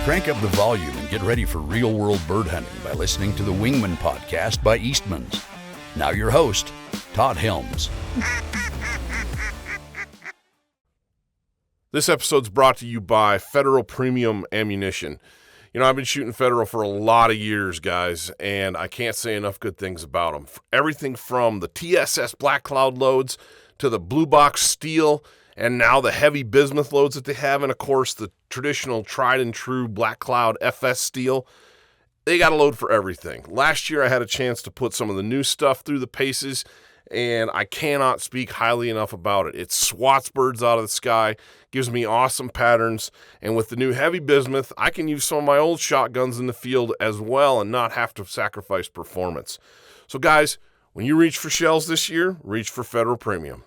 Crank up the volume and get ready for real-world bird hunting by listening to the Wingmen Podcast by Eastmans. Now your host, Todd Helms. This episode's brought to you by Federal Premium Ammunition. You know, I've been shooting Federal for a lot of years, guys, and I can't say enough good things about them. Everything from the TSS Black Cloud loads to the Blue Box Steel, and now the heavy bismuth loads that they have, and of course the traditional tried and true Black Cloud FS steel. They got a load for everything. Last year I had a chance to put some of the new stuff through the paces, and I cannot speak highly enough about it. It swats birds out of the sky, gives me awesome patterns, and with the new heavy bismuth, I can use some of my old shotguns in the field as well and not have to sacrifice performance. So guys, when you reach for shells this year, reach for Federal Premium.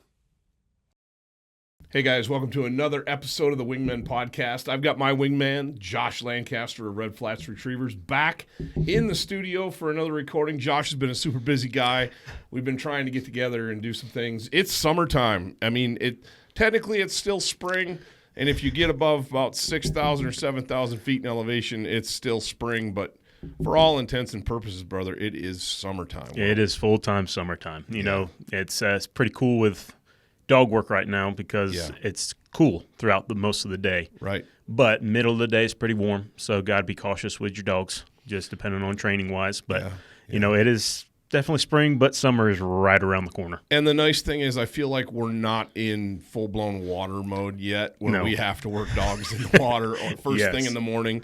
Hey guys, welcome to another episode of the Wingmen Podcast. I've got my wingman, Josh Lancaster of Red Flats Retrievers, back in the studio for another recording. Josh has been a super busy guy. We've been trying to get together and do some things. It's summertime. I mean, technically it's still spring, and if you get above about 6,000 or 7,000 feet in elevation, it's still spring, but for all intents and purposes, brother, it is summertime. Yeah, it is full-time summertime. You know, it's pretty cool with dog work right now because it's cool throughout most of the day. Right. But middle of the day is pretty warm, so got to be cautious with your dogs, just depending on training-wise. But, you know, it is definitely spring, but summer is right around the corner. And the nice thing is I feel like we're not in full-blown water mode yet where we have to work dogs in the water first thing in the morning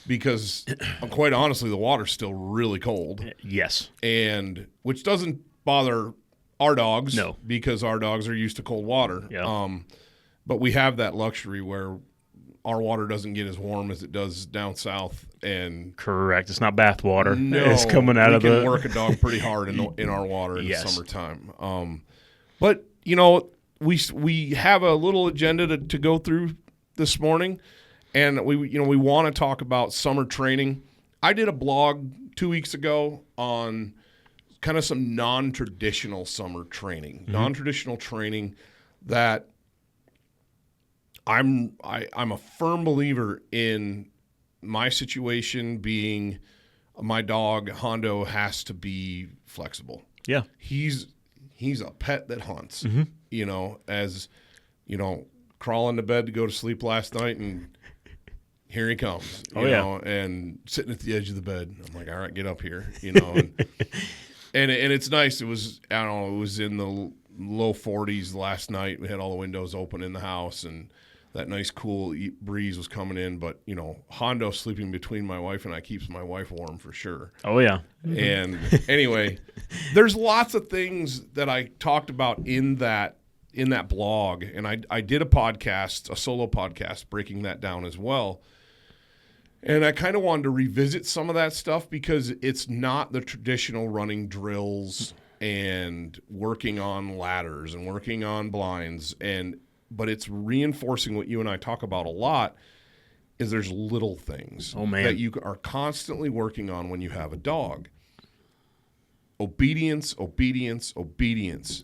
because, quite honestly, the water's still really cold. Yes. And which doesn't bother our dogs, no, because our dogs are used to cold water. Yeah. But we have that luxury where our water doesn't get as warm as it does down south. And correct, it's not bath water. No, it's coming out of the. We can work a dog pretty hard in our water in the summertime. But you know, we have a little agenda to go through this morning, and we want to talk about summer training. I did a blog 2 weeks ago on kind of some non-traditional summer training, non-traditional training that I'm a firm believer in. My situation being my dog Hondo has to be flexible. Yeah, he's a pet that hunts. You know, as you know, crawling to bed to go to sleep last night and here he comes. You know, and sitting at the edge of the bed. I'm like, all right, get up here. You know. And it's nice. It was, I don't know, it was in the low 40s last night. We had all the windows open in the house, and that nice cool breeze was coming in. But, you know, Hondo sleeping between my wife and I keeps my wife warm for sure. Oh, yeah. And anyway, there's lots of things that I talked about in that blog. And I did a solo podcast, breaking that down as well. And I kind of wanted to revisit some of that stuff because it's not the traditional running drills and working on ladders and working on blinds, but it's reinforcing what you and I talk about a lot is there's little things that you are constantly working on when you have a dog. Obedience, obedience, obedience.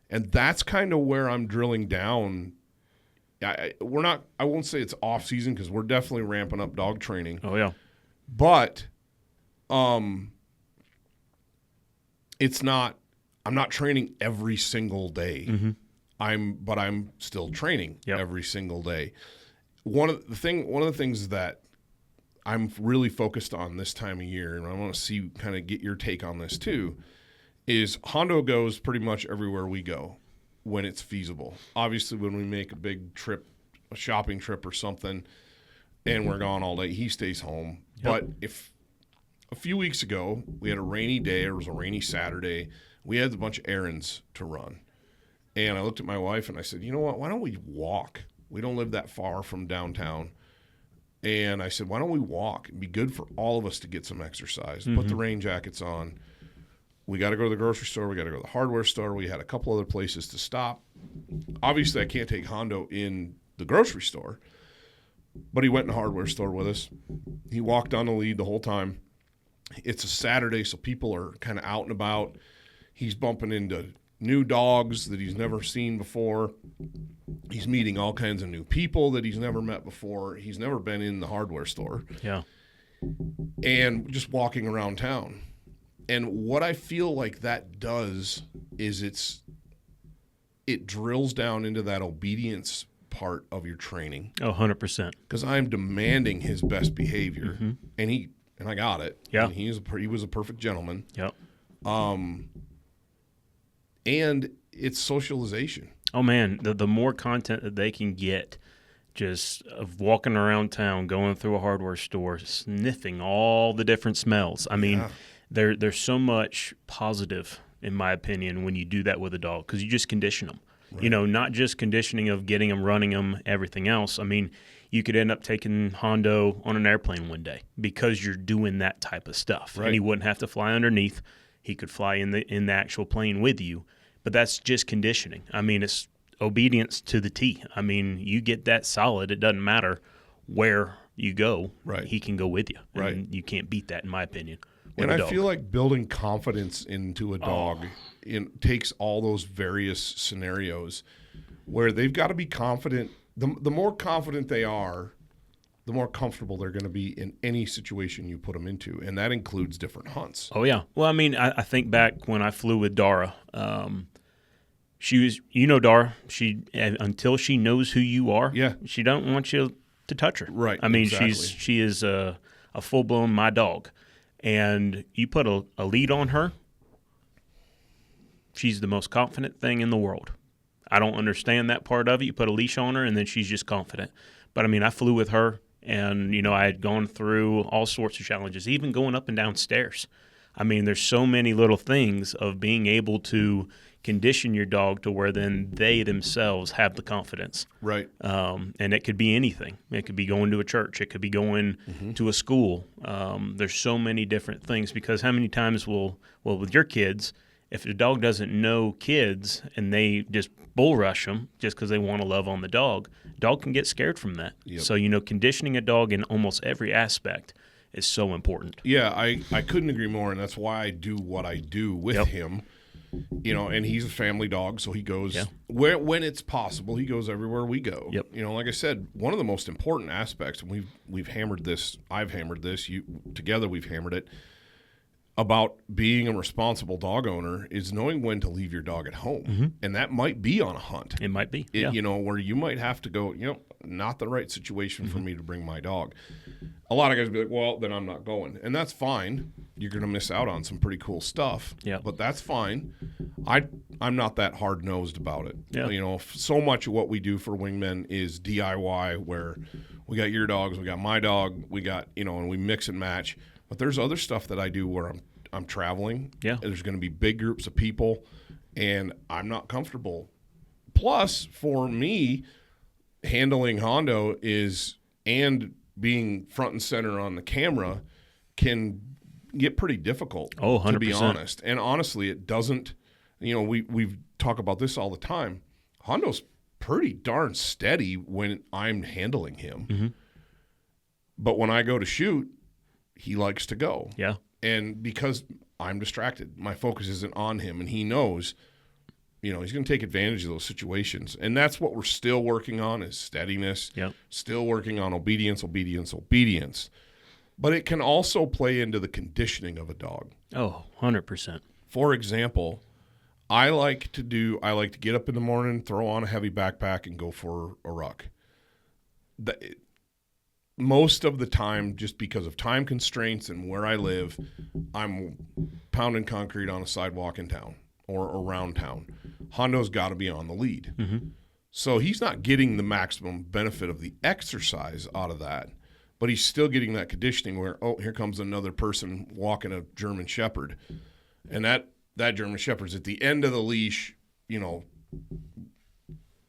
And that's kind of where I'm drilling down. I won't say it's off season because we're definitely ramping up dog training. Oh yeah. But it's not, I'm not training every single day. But I'm still training every single day. One of the things that I'm really focused on this time of year, and I want to get your take on this too, is Hondo goes pretty much everywhere we go when it's feasible. Obviously, when we make a big trip, a shopping trip or something, and we're gone all day, he stays home. But if a few weeks ago we had a rainy day, or it was a rainy Saturday, we had a bunch of errands to run. And I looked at my wife and I said, you know what, why don't we walk? We don't live that far from downtown. And I said, why don't we walk? It'd be good for all of us to get some exercise. Put the rain jackets on. We got to go to the grocery store. We got to go to the hardware store. We had a couple other places to stop. Obviously, I can't take Hondo in the grocery store, but he went in the hardware store with us. He walked on the lead the whole time. It's a Saturday, so people are kind of out and about. He's bumping into new dogs that he's never seen before. He's meeting all kinds of new people that he's never met before. He's never been in the hardware store. Yeah. And just walking around town. And what I feel like that does is it drills down into that obedience part of your training. Oh, 100%. Because I'm demanding his best behavior, and I got it. Yeah. And he was a perfect gentleman. Yep. And it's socialization. Oh man, the more content that they can get, just of walking around town, going through a hardware store, sniffing all the different smells. I mean, there's so much positive, in my opinion, when you do that with a dog, because you just condition them. Right. Not just conditioning of getting them, running them, everything else. I mean, you could end up taking Hondo on an airplane one day because you're doing that type of stuff. Right. And he wouldn't have to fly underneath. He could fly in the actual plane with you. But that's just conditioning. I mean, it's obedience to the T. I mean, you get that solid. It doesn't matter where you go. Right. He can go with you. Right. And you can't beat that, in my opinion. And I feel like building confidence into a dog takes all those various scenarios where they've got to be confident. The more confident they are, the more comfortable they're going to be in any situation you put them into, and that includes different hunts. Oh, yeah. Well, I mean, I think back when I flew with Dara. She was, Dara, until she knows who you are, she don't want you to touch her. Right. I mean, exactly. she is a full-blown my dog, and you put a lead on her, she's the most confident thing in the world. I don't understand that part of it. You put a leash on her, and then she's just confident. But, I mean, I flew with her. And, I had gone through all sorts of challenges, even going up and down stairs. I mean, there's so many little things of being able to condition your dog to where then they themselves have the confidence. Right. And it could be anything. It could be going to a church. It could be going to a school. There's so many different things, because how many times with your kids, if the dog doesn't know kids and they just bull rush them just because they want to love on the dog can get scared from that. Yep. So, conditioning a dog in almost every aspect is so important. Yeah, I couldn't agree more, and that's why I do what I do with him. And he's a family dog, so he goes when it's possible. He goes everywhere we go. Yep. Like I said, one of the most important aspects, and we've hammered this. I've hammered this. Together we've hammered it. About being a responsible dog owner is knowing when to leave your dog at home. And that might be on a hunt. It might be. Where you might have to go, not the right situation for me to bring my dog. A lot of guys be like, well, then I'm not going. And that's fine. You're going to miss out on some pretty cool stuff. Yeah. But that's fine. I'm not that hard-nosed about it. Yeah. So much of what we do for Wingmen is DIY, where we got your dogs, we got my dog, we got, and we mix and match. But there's other stuff that I do where I'm traveling. Yeah. There's going to be big groups of people, and I'm not comfortable. Plus, for me, handling Hondo and being front and center on the camera can get pretty difficult. Oh, 100%. To be honest. And honestly, it doesn't. We talk about this all the time. Hondo's pretty darn steady when I'm handling him. But when I go to shoot, he likes to go. Yeah. And because I'm distracted, my focus isn't on him, and he knows, he's going to take advantage of those situations. And that's what we're still working on is steadiness. Yep. Still working on obedience. But it can also play into the conditioning of a dog. Oh, 100%. For example, I like to get up in the morning, throw on a heavy backpack, and go for a ruck. Most of the time, just because of time constraints and where I live, I'm pounding concrete on a sidewalk in town or around town. Hondo's got to be on the lead. So he's not getting the maximum benefit of the exercise out of that, but he's still getting that conditioning where, here comes another person walking a German Shepherd. And that German Shepherd's at the end of the leash,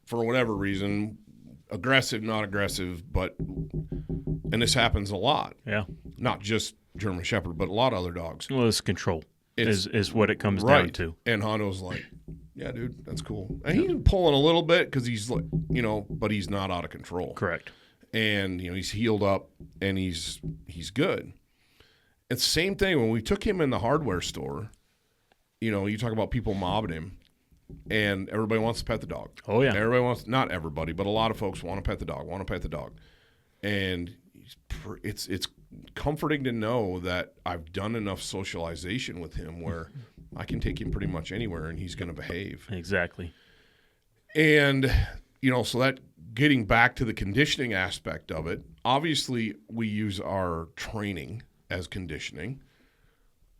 for whatever reason, aggressive, not aggressive, and this happens a lot. Yeah. Not just German Shepherd, but a lot of other dogs. Well, it's control is what it comes down to. And Hondo's like, yeah, dude, that's cool. And he's pulling a little bit because he's like, but he's not out of control. Correct. And, he's healed up and he's good. It's the same thing when we took him in the hardware store. You talk about people mobbing him. and everybody wants to pet the dog. Oh, yeah. Everybody wants, not everybody, but a lot of folks want to pet the dog, and it's comforting to know that I've done enough socialization with him where I can take him pretty much anywhere and he's going to behave. Exactly. And, so that getting back to the conditioning aspect of it, obviously we use our training as conditioning,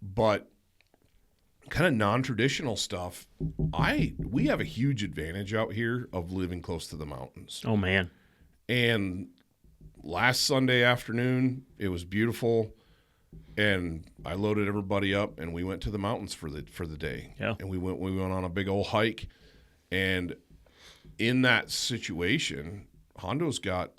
but kind of non-traditional stuff, we have a huge advantage out here of living close to the mountains. Oh, man. And last Sunday afternoon, it was beautiful, and I loaded everybody up, and we went to the mountains for the day. Yeah. And we went on a big old hike, and in that situation, Hondo's got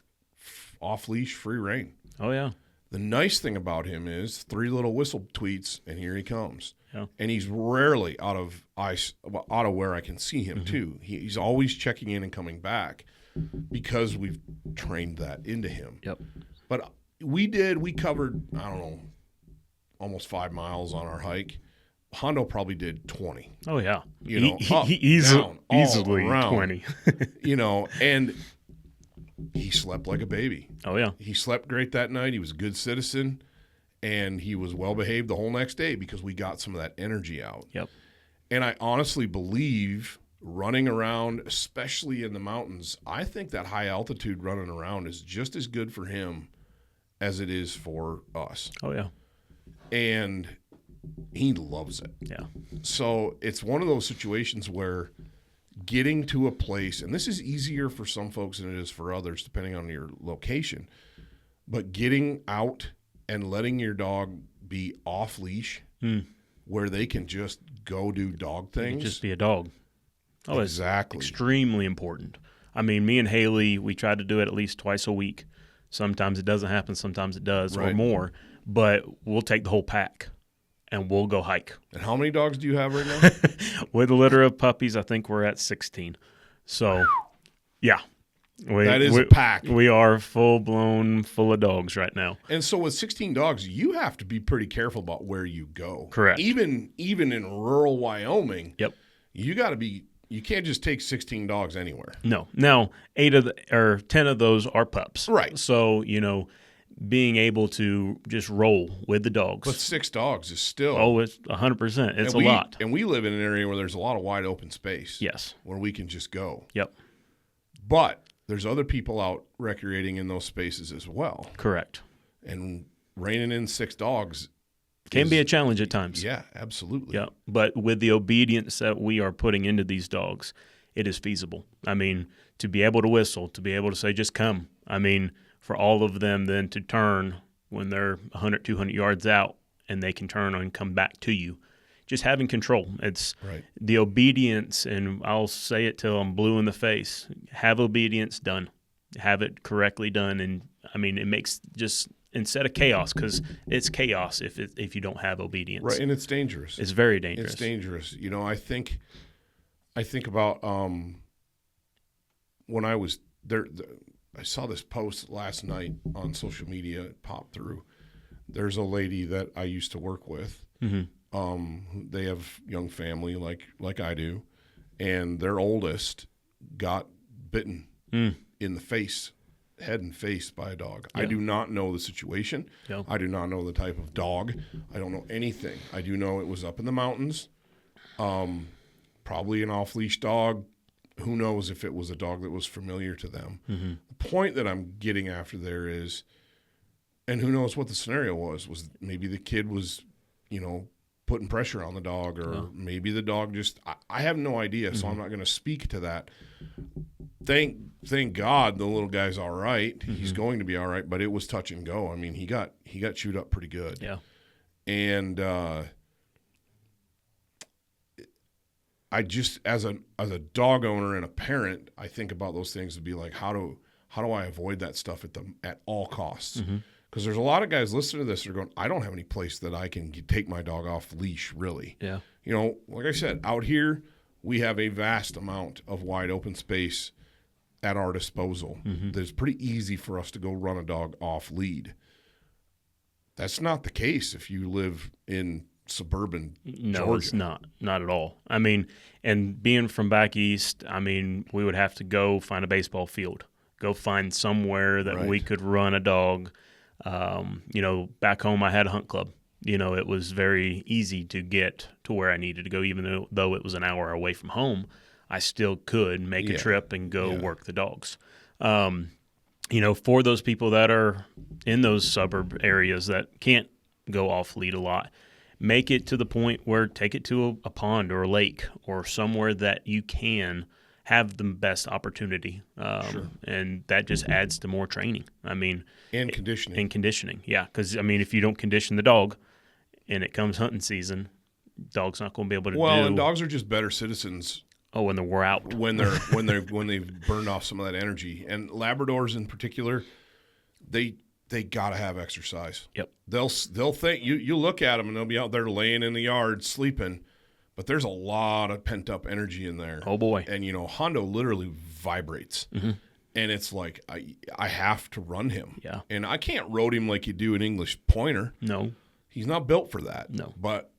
off-leash free rein. Oh, yeah. The nice thing about him is 3 little whistle tweets, and here he comes. Yeah. And he's rarely out of where I can see him, too. He's always checking in and coming back because we've trained that into him. Yep. But we covered, I don't know, almost 5 miles on our hike. Hondo probably did 20. Oh, yeah. Up, down, easily all around, 20. And he slept like a baby. Oh, yeah. He slept great that night. He was a good citizen, and he was well-behaved the whole next day because we got some of that energy out. Yep. And I honestly believe running around, especially in the mountains, I think that high altitude running around is just as good for him as it is for us. Oh, yeah. And he loves it. Yeah. So it's one of those situations where getting to a place, and this is easier for some folks than it is for others, depending on your location, but getting out and letting your dog be off leash where they can just go do dog things. Just be a dog. Oh, exactly. It's extremely important. I mean, me and Haley, we try to do it at least twice a week. Sometimes it doesn't happen, sometimes it does, or more. But we'll take the whole pack and we'll go hike. And how many dogs do you have right now? With a litter of puppies, I think we're at 16. So, yeah. That is a pack. We are full-blown full of dogs right now. And so with 16 dogs, you have to be pretty careful about where you go. Correct. Even in rural Wyoming, Yep. You got to be. You can't just take 16 dogs anywhere. No. Now, 10 of those are pups. Right. So, being able to just roll with the dogs. But 6 dogs is still. Oh, it's 100%. It's a lot. And we live in an area where there's a lot of wide open space. Yes. Where we can just go. Yep. But there's other people out recreating in those spaces as well. Correct. And reining in 6 dogs can be a challenge at times. Yeah, absolutely. Yeah, but with the obedience that we are putting into these dogs, it is feasible. I mean, to be able to whistle, to be able to say, just come. I mean, for all of them then to turn when they're 100, 200 yards out and they can turn and come back to you. Just having control. It's the obedience, and I'll say it till I'm blue in the face. Have obedience done. Have it correctly done. And, I mean, it makes just – instead of chaos, because it's chaos if you don't have obedience. Right, and it's dangerous. It's very dangerous. It's dangerous. I think about when I was there. I saw this post last night on social media. It popped through. There's a lady that I used to work with. Mm-hmm. They have young family like I do, and their oldest got bitten in the face. Head and face by a dog. Yeah. I do not know the situation. Yep. I do not know the type of dog. I don't know anything. I do know it was up in the mountains. Probably an off-leash dog. Who knows if it was a dog that was familiar to them. Mm-hmm. The point that I'm getting after there is, and who knows what the scenario was maybe the kid was, putting pressure on the dog, or maybe the dog just, I have no idea, so I'm not going to speak to that. Thank God the little guy's all right. Mm-hmm. He's going to be all right, but it was touch and go. I mean, he got chewed up pretty good. Yeah. And I just as a dog owner and a parent, I think about those things to be like, how do I avoid that stuff at all costs? Because there's a lot of guys listening to this that are going, I don't have any place that I can take my dog off leash, really. Yeah. Like I said, out here we have a vast amount of wide open space at our disposal. It's pretty easy for us to go run a dog off lead. That's not the case if you live in suburban No, Georgia. it's not at all. I mean, and being from back east, I mean, we would have to go find a baseball field, go find somewhere that we could run a dog. Back home I had a hunt club. It was very easy to get to where I needed to go, even though it was an hour away from home. I still could make a trip and go work the dogs. For those people that are in those suburb areas that can't go off lead a lot, make it to the point where take it to a pond or a lake or somewhere that you can have the best opportunity. And that just adds to more training. I mean, and conditioning. Yeah. Because, I mean, if you don't condition the dog and it comes hunting season, dog's not going to be able to Well, and dogs are just better citizens. Oh, when we're out. When they've burned off some of that energy. And Labradors in particular, they got to have exercise. Yep. They'll think you look at them and they'll be out there laying in the yard sleeping, but there's a lot of pent up energy in there. Oh boy. And Hondo literally vibrates. Mm-hmm. And it's like I have to run him. Yeah. And I can't road him like you do an English pointer. No. He's not built for that. No. But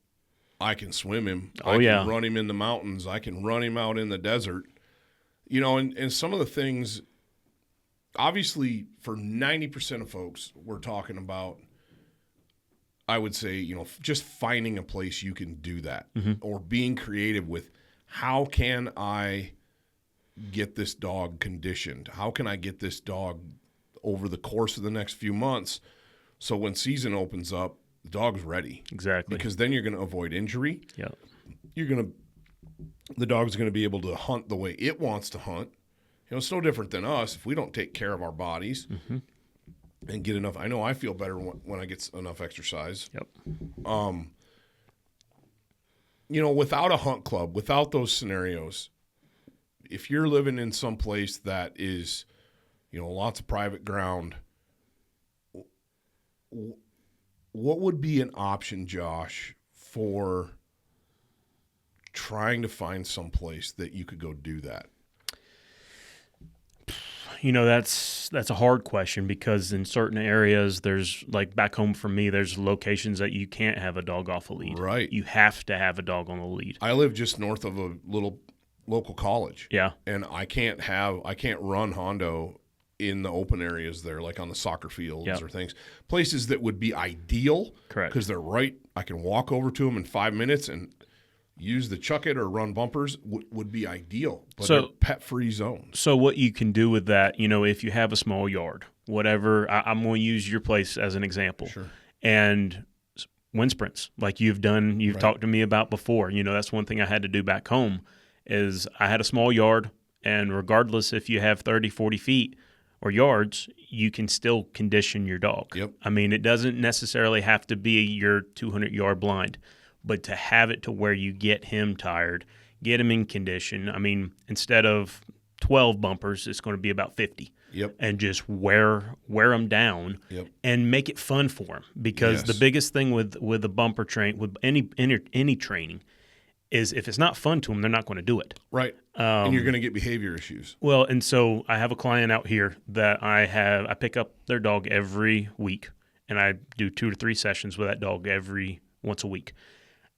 I can swim him. Oh, I can run him in the mountains. I can run him out in the desert. And some of the things, obviously, for 90% of folks, we're talking about, I would say, just finding a place you can do that or being creative with how can I get this dog conditioned? How can I get this dog over the course of the next few months so when season opens up, the dog's ready. Exactly. Because then you're going to avoid injury. Yeah. The dog's going to be able to hunt the way it wants to hunt. It's no different than us if we don't take care of our bodies and get enough. I know I feel better when I get enough exercise. Yep. Without a hunt club, without those scenarios, if you're living in some place that is, lots of private ground, what would be an option, Josh, for trying to find some place that you could go do that? That's a hard question because in certain areas, there's like back home for me, there's locations that you can't have a dog off a lead. Right. You have to have a dog on the lead. I live just north of a little local college. Yeah. And I can't run Hondo in the open areas there, like on the soccer fields or things. Places that would be ideal. Correct. Because they're right. I can walk over to them in 5 minutes and use the chuck it or run bumpers would be ideal. But they're pet-free zones. So what you can do with that, if you have a small yard, whatever, I'm going to use your place as an example. Sure. And wind sprints, like you've talked to me about before. That's one thing I had to do back home is I had a small yard, and regardless if you have 30, 40 feet or yards, you can still condition your dog. Yep. I mean, it doesn't necessarily have to be your 200-yard blind, but to have it to where you get him tired, get him in condition. I mean, instead of 12 bumpers, it's going to be about 50. Yep. And just wear them down and make it fun for him. Because the biggest thing with a bumper train, with any training, is if it's not fun to them, they're not going to do it. Right. And you're going to get behavior issues. Well, and so I have a client out here that I pick up their dog every week, and I do 2 to 3 sessions with that dog once a week.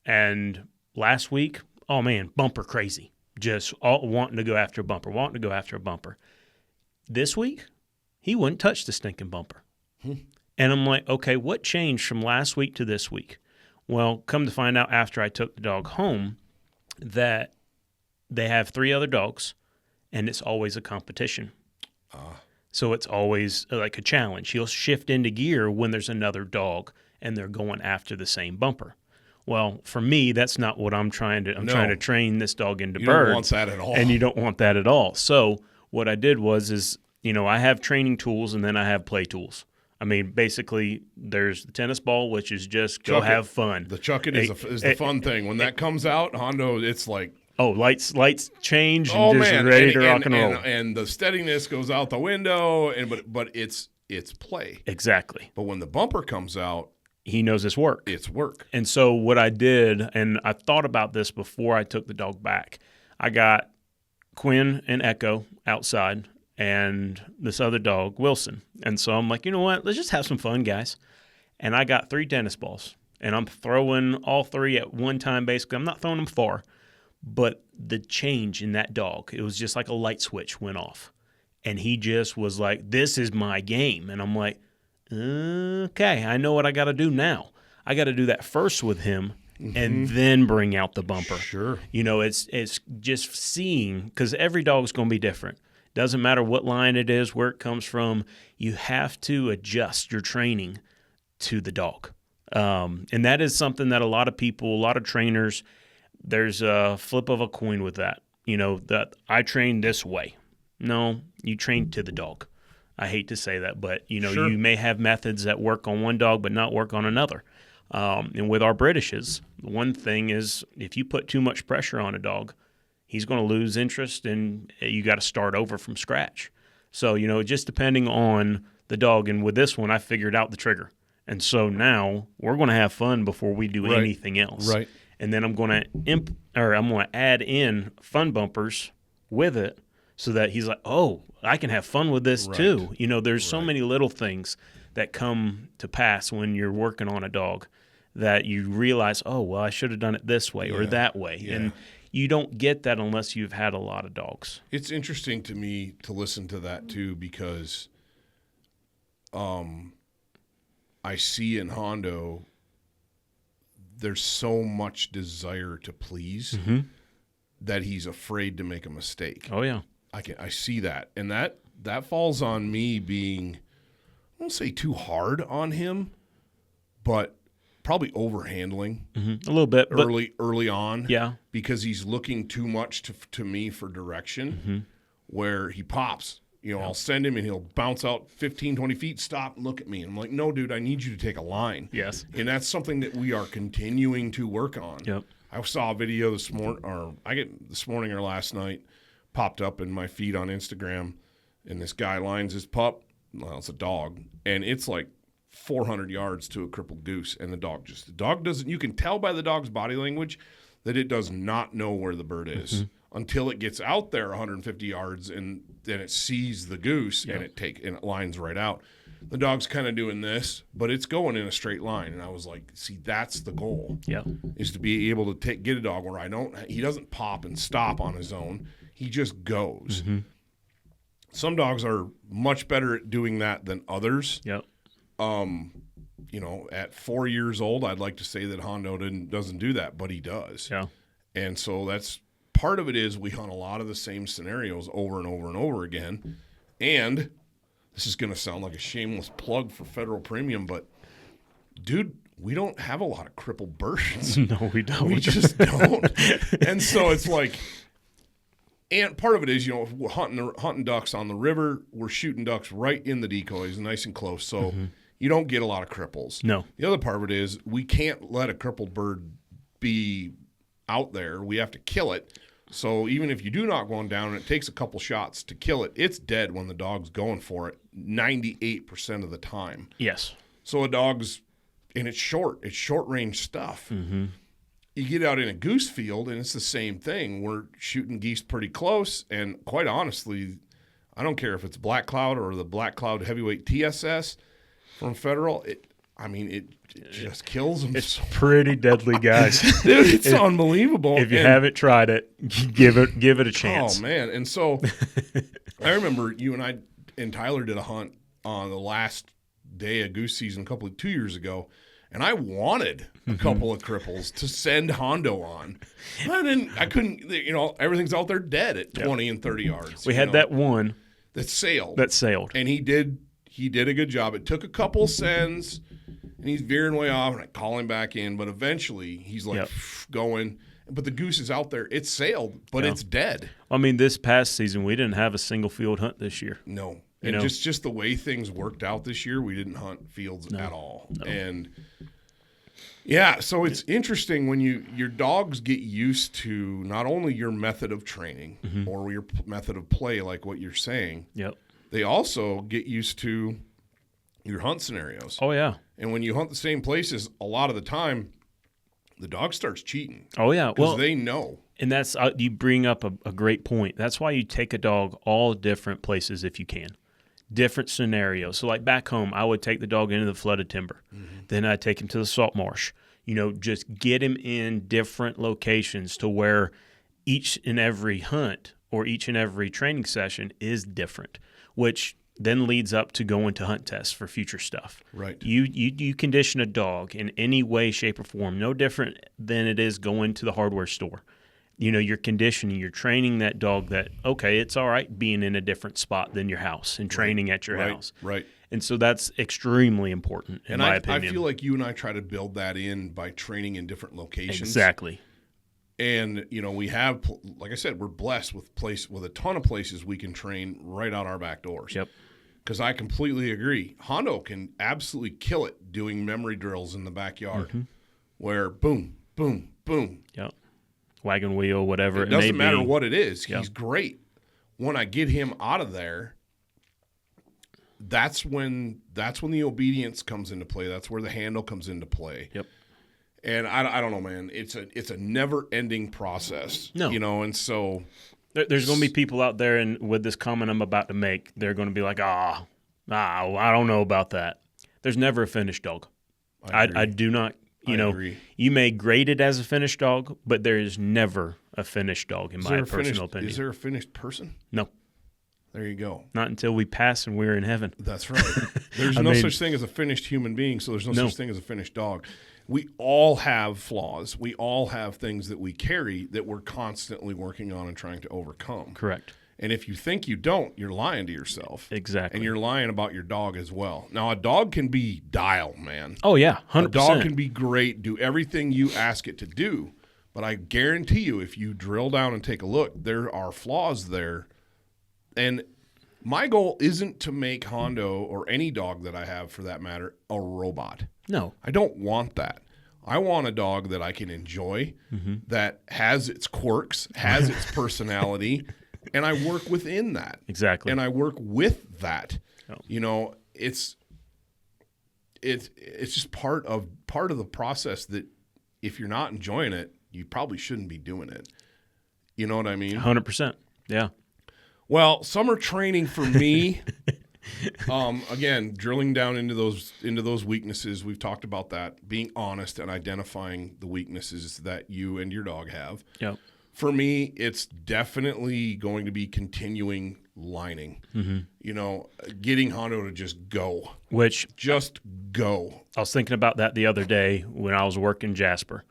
And last week, oh man, bumper crazy. Just all wanting to go after a bumper. This week, he wouldn't touch the stinking bumper. And I'm like, okay, what changed from last week to this week? Well, come to find out after I took the dog home that they have 3 other dogs, and it's always a competition. So it's always like a challenge. He'll shift into gear when there's another dog, and they're going after the same bumper. Well, for me, that's not what I'm trying to. I'm trying to train this dog into birds. You don't want that at all. And you don't want that at all. So what I did was I have training tools, and then I have play tools. I mean, basically, there's the tennis ball, which is just go have fun. The chuck it is the fun thing. When that comes out, Hondo, it's like lights change and just ready to rock and roll. And the steadiness goes out the window. But it's play. Exactly. But when the bumper comes out, he knows it's work. It's work. And so what I did, and I thought about this before I took the dog back, I got Quinn and Echo outside, and this other dog, Wilson. And so I'm like, you know what? Let's just have some fun, guys. And I got 3 tennis balls, and I'm throwing all three at one time, basically. I'm not throwing them far, but the change in that dog, it was just like a light switch went off. And he just was like, this is my game. And I'm like, okay, I know what I got to do now. I got to do that first with him and then bring out the bumper. Sure. You know, it's just seeing, because every dog's going to be different. Doesn't matter what line it is, where it comes from. You have to adjust your training to the dog. And that is something that a lot of people, a lot of trainers, there's a flip of a coin with that. You know, that I train this way. No, you train to the dog. I hate to say that, but, you know, Sure. you may have methods that work on one dog but not work on another. And with our Britishes, one thing is if you put too much pressure on a dog, he's going to lose interest and you got to start over from scratch. So, you know, just depending on the dog. And with this one, I figured out the trigger. And so now we're going to have fun before we do Right. anything else. Right. And then I'm going to add in fun bumpers with it so that he's like, oh, I can have fun with this Right. too. You know, there's so many little things that come to pass when you're working on a dog that you realize, oh, well, I should have done it this way or Yeah. that way. Yeah. And you don't get that unless you've had a lot of dogs. It's interesting to me to listen to that too, because I see in Hondo there's so much desire to please that he's afraid to make a mistake. Oh, yeah. I see that, and that falls on me being, I won't say too hard on him, but probably overhandling A little bit. But early on. yeah. Because he's looking too much to me for direction, where he pops. You know, I'll send him and he'll bounce out 15, 20 feet, stop and look at me. And I'm like, no, dude, I need you to take a line. Yes. And that's something that we are continuing to work on. Yep. I saw a video this morning or last night, popped up in my feed on Instagram, and this guy lines his pup. Well, it's a dog, and it's like 400 yards to a crippled goose, and the dog doesn't. You can tell by the dog's body language that it does not know where the bird is until it gets out there 150 yards, and then it sees the goose and it lines right out. The dog's kind of doing this, but it's going in a straight line, and I was like, see, that's the goal. Yeah. Is to be able to get a dog where he doesn't pop and stop on his own. He just goes. Some dogs are much better at doing that than others. Yep. You know, at 4 years old, I'd like to say that Hondo doesn't do that, but he does. Yeah. And so that's part of it is we hunt a lot of the same scenarios over and over and over again. And this is going to sound like a shameless plug for Federal Premium, but dude, we don't have a lot of crippled birds. No, we don't. We just don't. And so it's like, and part of it is, you know, if we're hunting ducks on the river, we're shooting ducks right in the decoys, nice and close. So you don't get a lot of cripples. No. The other part of it is we can't let a crippled bird be out there. We have to kill it. So even if you do knock one down and it takes a couple shots to kill it, it's dead when the dog's going for it 98% of the time. Yes. So a dog's, and it's short range stuff. You get out in a goose field and it's the same thing. We're shooting geese pretty close, and quite honestly, I don't care if it's Black Cloud or the Black Cloud Heavyweight TSS from Federal. It just kills them. It's pretty deadly, guys. Dude, it's unbelievable. If you haven't tried it, give it a chance. Oh, man. And so I remember you and I and Tyler did a hunt on the last day of goose season 2 years ago, and I wanted a couple of cripples to send Hondo on. I couldn't, you know, everything's out there dead at 20 and 30 yards. We had that one that sailed. And he did a good job. It took a couple sends, and he's veering way off, and I call him back in, but eventually he's like going. But the goose is out there. It's sailed, but it's dead. I mean, this past season, we didn't have a single field hunt this year. No. And just the way things worked out this year, we didn't hunt fields at all. No. And yeah, so it's interesting when your dogs get used to not only your method of training or your method of play, like what you're saying. Yep. They also get used to your hunt scenarios. Oh, yeah. And when you hunt the same places, a lot of the time, the dog starts cheating. Oh, yeah. Because they know. And that's you bring up a great point. That's why you take a dog all different places if you can. Different scenarios. So like back home, I would take the dog into the flooded timber. Then I'd take him to the salt marsh. just get him in different locations to where each and every hunt or each and every training session is different, which then leads up to going to hunt tests for future stuff. Right. You condition a dog in any way, shape, or form, no different than it is going to the hardware store. You're conditioning, you're training that dog that, okay, it's all right being in a different spot than your house and training at your house. Right. And so that's extremely important, in my opinion. I feel like you and I try to build that in by training in different locations. Exactly. And, we have, like I said, we're blessed with a ton of places we can train right out our back doors. Yep. Because I completely agree. Hondo can absolutely kill it doing memory drills in the backyard where boom, boom, boom. Yep. Wagon wheel, whatever it may be. It doesn't matter what it is. Yep. He's great. When I get him out of there, that's when the obedience comes into play. That's where the handle comes into play. Yep. And I don't know, man. It's a never-ending process. No. And so there's going to be people out there, and with this comment I'm about to make, they're going to be like, I don't know about that. There's never a finished dog. I do not, agree. You may grade it as a finished dog, but there is never a finished dog in my personal opinion. Is there a finished person? No. There you go. Not until we pass and we're in heaven. That's right. There's no such thing as a finished human being, so there's no such thing as a finished dog. We all have flaws. We all have things that we carry that we're constantly working on and trying to overcome. Correct. And if you think you don't, you're lying to yourself. Exactly. And you're lying about your dog as well. Now, a dog can be dial, man. Oh, yeah, 100%. A dog can be great, do everything you ask it to do. But I guarantee you, if you drill down and take a look, there are flaws there. And my goal isn't to make Hondo, or any dog that I have for that matter, a robot. No. I don't want that. I want a dog that I can enjoy, that has its quirks, has its personality, and I work within that. Exactly. And I work with that. Oh. It's just part of the process that if you're not enjoying it, you probably shouldn't be doing it. You know what I mean? 100%. Yeah. Well, summer training for me, again, drilling down into those weaknesses. We've talked about that, being honest and identifying the weaknesses that you and your dog have. Yep. For me, it's definitely going to be continuing lining. Getting Hondo to just go. Just go. I was thinking about that the other day when I was working Jasper.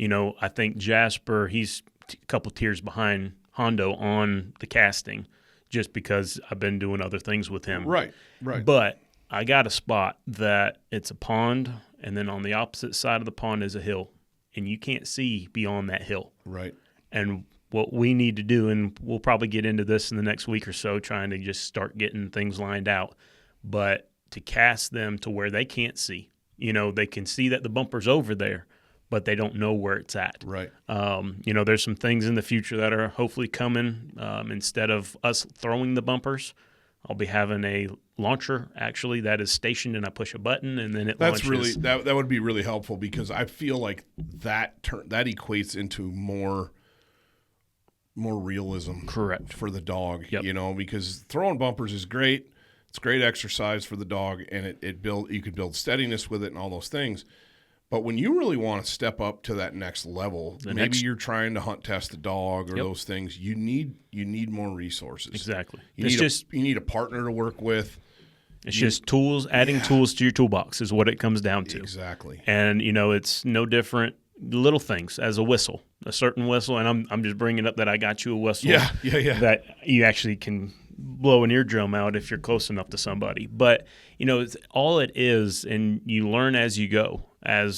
I think Jasper, he's a couple tiers behind Hondo on the casting, just because I've been doing other things with him. Right. But I got a spot that it's a pond, and then on the opposite side of the pond is a hill, and you can't see beyond that hill. Right. And what we need to do, and we'll probably get into this in the next week or so, trying to just start getting things lined out, but to cast them to where they can't see. They can see that the bumper's over there, but they don't know where it's at. Right. There's some things in the future that are hopefully coming. Instead of us throwing the bumpers, I'll be having a launcher actually that is stationed, and I push a button and then it launches. That's really that would be really helpful, because I feel like that equates into more realism. Correct. For the dog. Yep. Because throwing bumpers is great. It's great exercise for the dog, and you can build steadiness with it and all those things. But when you really want to step up to that next level, you're trying to hunt test a dog or those things, you need more resources. Exactly. You need a partner to work with. It's just tools, adding tools to your toolbox is what it comes down to. Exactly. And it's no different, little things, as a whistle, a certain whistle, and I'm just bringing up that I got you a whistle. Yeah. That you actually can blow an eardrum out if you're close enough to somebody. But it's all it is, and you learn as you go. I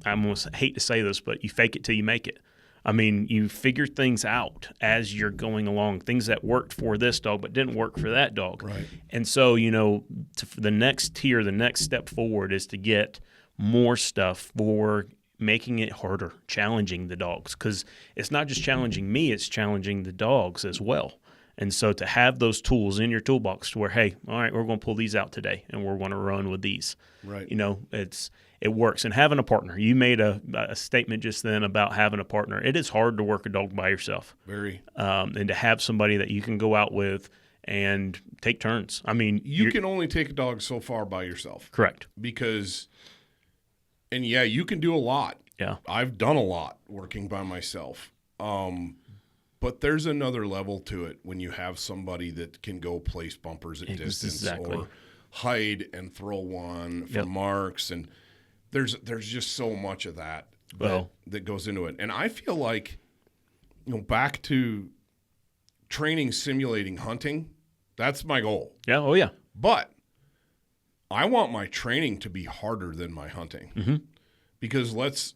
almost hate to say this, but you fake it till you make it. I mean, you figure things out as you're going along, things that worked for this dog but didn't work for that dog. Right. And so, the next tier, the next step forward is to get more stuff for making it harder, challenging the dogs. Because it's not just challenging me, it's challenging the dogs as well. And so to have those tools in your toolbox to where, hey, all right, we're going to pull these out today and we're going to run with these. Right. It works. And having a partner, you made a statement just then about having a partner. It is hard to work a dog by yourself. Very. And to have somebody that you can go out with and take turns. I mean, you can only take a dog so far by yourself. Correct. Because And yeah, you can do a lot. Yeah. I've done a lot working by myself. But there's another level to it when you have somebody that can go place bumpers at distance or hide and throw one for marks. And there's just so much of that that goes into it. And I feel like, back to training, simulating hunting, that's my goal. Yeah. Oh, yeah. But I want my training to be harder than my hunting. Because let's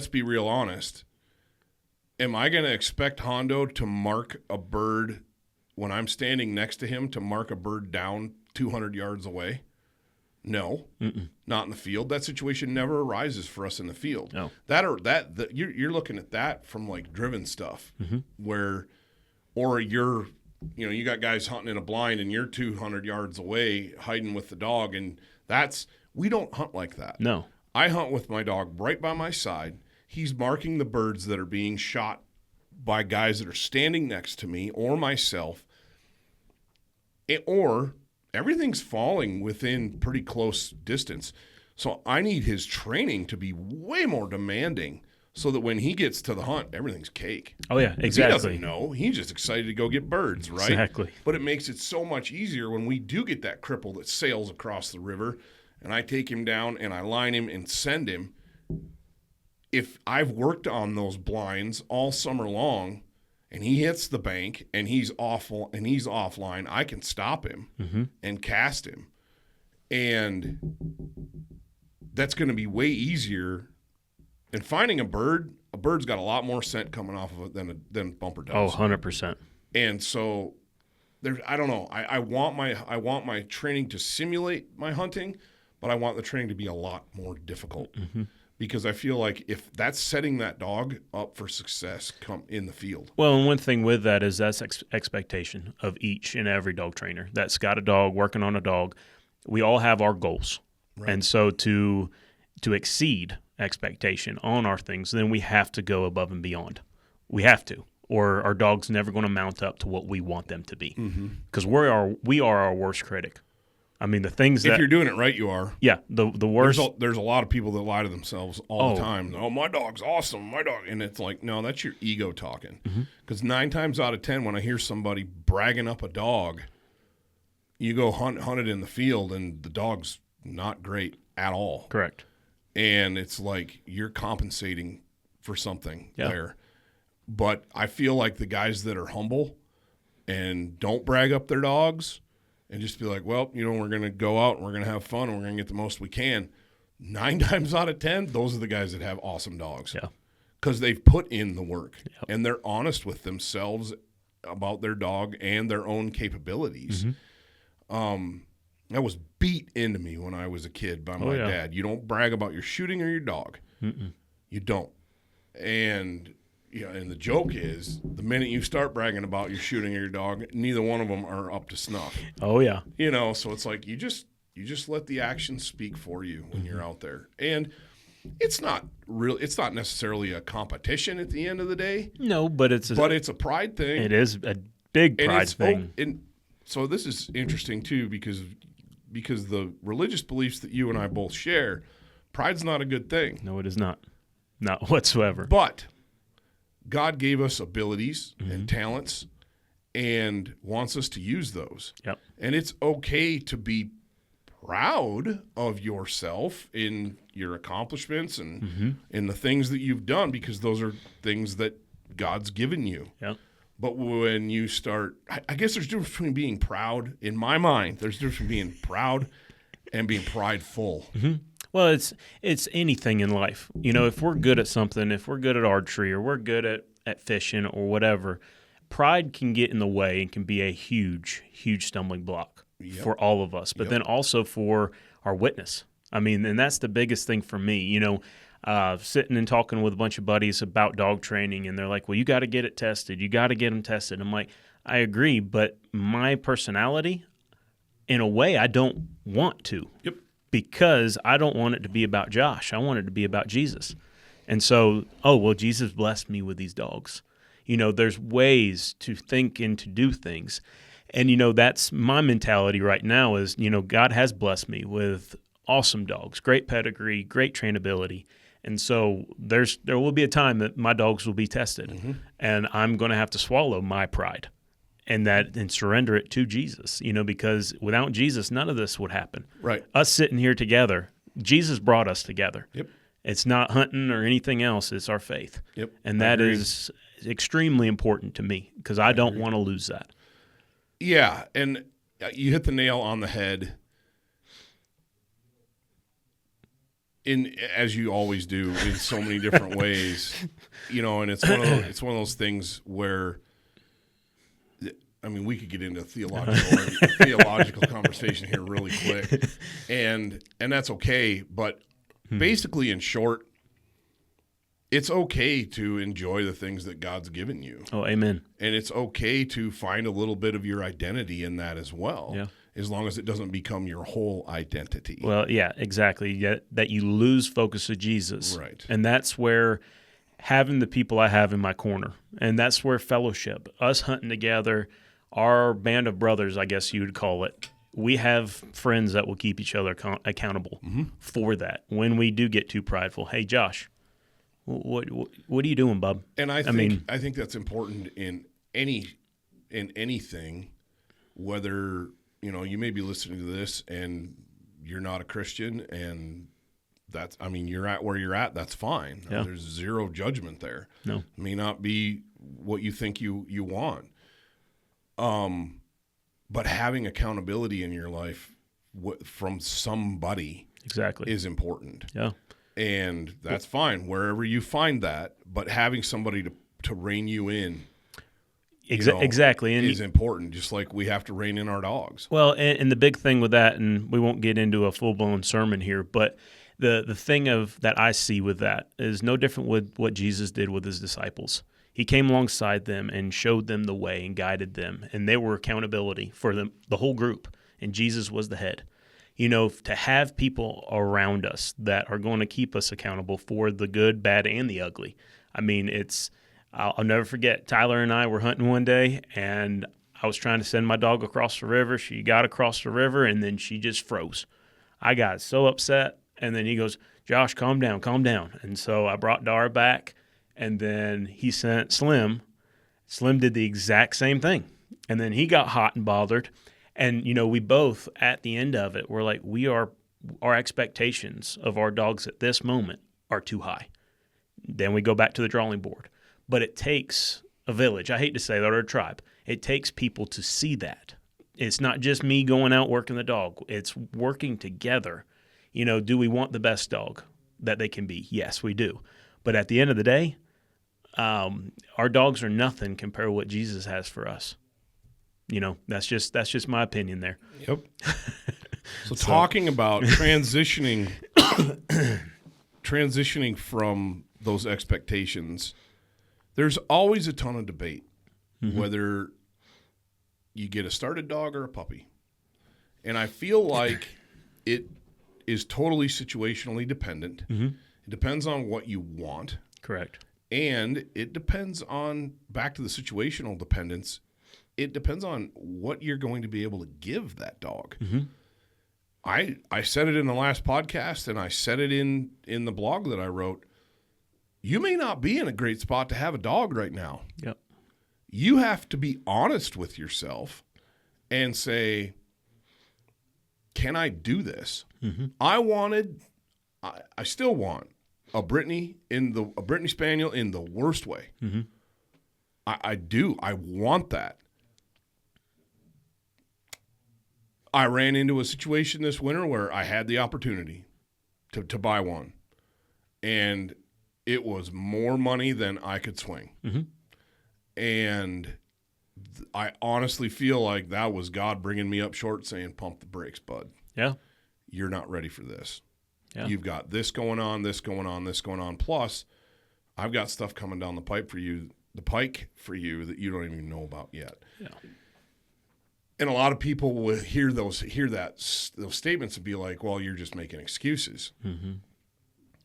be real honest. Am I going to expect Hondo to mark a bird when I'm standing next to him, to mark a bird down 200 yards away? No, not in the field. That situation never arises for us in the field. No. You're looking at that from like driven stuff, where, or you got guys hunting in a blind and you're 200 yards away hiding with the dog, and we don't hunt like that. No, I hunt with my dog right by my side. He's marking the birds that are being shot by guys that are standing next to me or myself, or everything's falling within pretty close distance. So I need his training to be way more demanding so that when he gets to the hunt, everything's cake. Oh, yeah, exactly. He doesn't know. He's just excited to go get birds, right? Exactly. But it makes it so much easier when we do get that cripple that sails across the river, and I take him down and I line him and send him. If I've worked on those blinds all summer long and he hits the bank and he's awful and he's offline, I can stop him and cast him. And that's going to be way easier. And finding a bird's got a lot more scent coming off of it than bumper does. Oh, 100%. And so I don't know. I want my training to simulate my hunting, but I want the training to be a lot more difficult. Because I feel like if that's setting that dog up for success come in the field. Well, and one thing with that is that's expectation of each and every dog trainer that's got a dog, working on a dog. We all have our goals. Right. And so to exceed expectation on our things, then we have to go above and beyond. We have to, or our dog's never going to mount up to what we want them to be. Because we are our worst critic. I mean, the things that... If you're doing it right, you are. Yeah, the worst... There's a lot of people that lie to themselves all the time. Oh, my dog's awesome, my dog. And it's like, no, that's your ego talking. Because 9 times out of 10, when I hear somebody bragging up a dog, you go hunt it in the field, and the dog's not great at all. Correct. And it's like you're compensating for something there. But I feel like the guys that are humble and don't brag up their dogs... and just be like, well, we're going to go out and we're going to have fun and we're going to get the most we can. 9 times out of 10, those are the guys that have awesome dogs. Yeah. Because they've put in the work and they're honest with themselves about their dog and their own capabilities. That was beat into me when I was a kid by my dad. You don't brag about your shooting or your dog. You don't. And... and the joke is, the minute you start bragging about your shooting or your dog, neither one of them are up to snuff. Oh yeah. So it's like you just let the action speak for you when you're out there. And it's not necessarily a competition at the end of the day. No, but it's a pride thing. It is a big pride thing. And so this is interesting too because the religious beliefs that you and I both share, pride's not a good thing. No, it is not. Not whatsoever. But God gave us abilities and talents and wants us to use those. Yep. And it's okay to be proud of yourself in your accomplishments and in the things that you've done because those are things that God's given you. Yep. But when you start, I guess there's a difference between being proud, in my mind, there's a difference between being proud and being prideful. Well, it's anything in life. If we're good at something, if we're good at archery or we're good at fishing or whatever, pride can get in the way and can be a huge, huge stumbling block for all of us, but then also for our witness. I mean, and that's the biggest thing for me, sitting and talking with a bunch of buddies about dog training, and they're like, well, you got to get it tested. You got to get them tested. I'm like, I agree, but my personality, in a way, I don't want to. Yep. Because I don't want it to be about Josh. I want it to be about Jesus. And so, Jesus blessed me with these dogs. There's ways to think and to do things. And, that's my mentality right now is, God has blessed me with awesome dogs, great pedigree, great trainability. And so there will be a time that my dogs will be tested, and I'm going to have to swallow my pride and surrender it to Jesus, because without Jesus, none of this would happen. Right. Us sitting here together, Jesus brought us together. Yep. It's not hunting or anything else. It's our faith. Yep. And that is extremely important to me because I don't want to lose that. Yeah, and you hit the nail on the head. As you always do, in so many different ways, and it's one of those things where, I mean, we could get into theological conversation here really quick, and that's okay. But basically, in short, it's okay to enjoy the things that God's given you. Oh, amen. And it's okay to find a little bit of your identity in that as well. Yeah. As long as it doesn't become your whole identity. Well, yeah, exactly. That you lose focus of Jesus. Right. And that's where having the people I have in my corner, and that's where fellowship, us hunting together, our band of brothers, I guess you would call it, we have friends that will keep each other accountable for that. When we do get too prideful, hey, Josh, what are you doing, bub? And I think that's important in anything, whether you may be listening to this and you're not a Christian, and you're at where you're at. That's fine. Yeah. There's zero judgment there. No, it may not be what you think you want. But having accountability in your life from somebody exactly is important. Yeah, and that's fine wherever you find that. But having somebody to rein you in. Exactly, and is important, just like we have to rein in our dogs. Well, and the big thing with that, and we won't get into a full-blown sermon here, but the thing that I see with that is no different with what Jesus did with his disciples. He came alongside them and showed them the way and guided them, and they were accountability for them, the whole group, and Jesus was the head. To have people around us that are going to keep us accountable for the good, bad, and the ugly. I mean, I'll never forget, Tyler and I were hunting one day, and I was trying to send my dog across the river. She got across the river, and then she just froze. I got so upset, and then he goes, Josh, calm down. And so I brought Dara back, and then he sent Slim. Slim did the exact same thing, and then he got hot and bothered. And, we both, at the end of it, were like, our expectations of our dogs at this moment are too high. Then we go back to the drawing board. But it takes a village. I hate to say that, or a tribe. It takes people to see that. It's not just me going out working the dog. It's working together. Do we want the best dog that they can be? Yes, we do. But at the end of the day, our dogs are nothing compared to what Jesus has for us. That's just my opinion there. Yep. So talking about transitioning from those expectations, there's always a ton of debate whether you get a started dog or a puppy. And I feel like it is totally situationally dependent. It depends on what you want. Correct. And it depends on, back to the situational dependence, it depends on what you're going to be able to give that dog. I said it in the last podcast, and I said it in the blog that I wrote. You may not be in a great spot to have a dog right now. Yep. You have to be honest with yourself and say, can I do this? I still want a Brittany Spaniel in the worst way. I do. I want that. I ran into a situation this winter where I had the opportunity to buy one, and it was more money than I could swing. And I honestly feel like that was God bringing me up short, saying, pump the brakes, bud. Yeah. You're not ready for this. Yeah. You've got this going on. Plus, I've got stuff coming down the pike for you that you don't even know about yet. Yeah. And a lot of people will hear those statements and be like, well, you're just making excuses.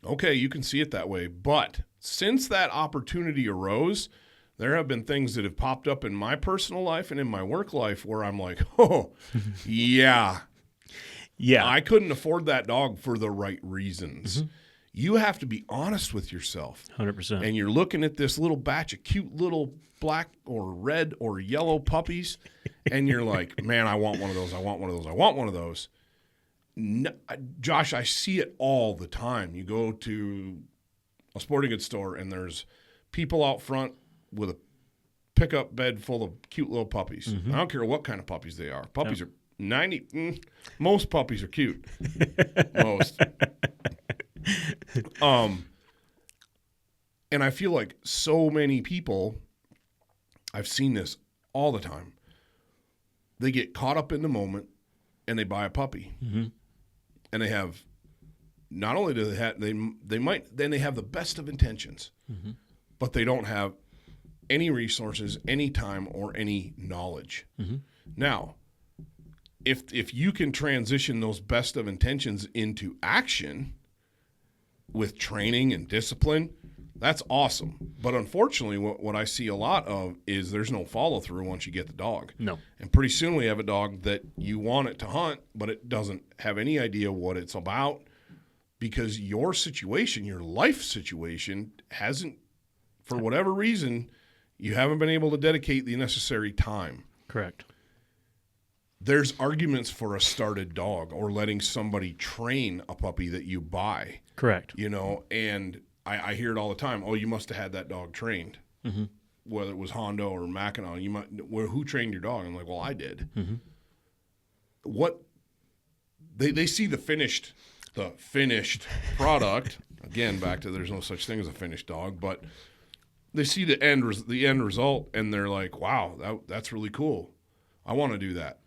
Okay, you can see it that way. But since that opportunity arose, there have been things that have popped up in my personal life and in my work life where I'm like, oh, yeah. Yeah. I couldn't afford that dog for the right reasons. You have to be honest with yourself. 100%. And you're looking at this little batch of cute little black or red or yellow puppies, and you're like, man, I want one of those. I want one of those. I want one of those. No, Josh, I see it all the time. You go to a sporting goods store, and there's people out front with a pickup bed full of cute little puppies. I don't care what kind of puppies they are. Puppies are most puppies are cute. Most. And I feel like so many people, I've seen this all the time. They get caught up in the moment and they buy a puppy. And they have, not only do they have, they have the best of intentions, but they don't have any resources, any time, or any knowledge. Now, if you can transition those best of intentions into action with training and discipline, that's awesome. But unfortunately, what I see a lot of is there's no follow through once you get the dog. No. And pretty soon we have a dog that you want it to hunt, but it doesn't have any idea what it's about because your situation, your life situation, hasn't, for whatever reason, you haven't been able to dedicate the necessary time. Correct. There's arguments for a started dog or letting somebody train a puppy that you buy. Correct. You know, and I hear it all the time. Oh, you must have had that dog trained, whether it was Hondo or Mackinac. Who trained your dog? I'm like, well, I did. What they see the finished product. Again, back to there's no such thing as a finished dog, but they see the end result, and they're like, wow, that's really cool. I want to do that.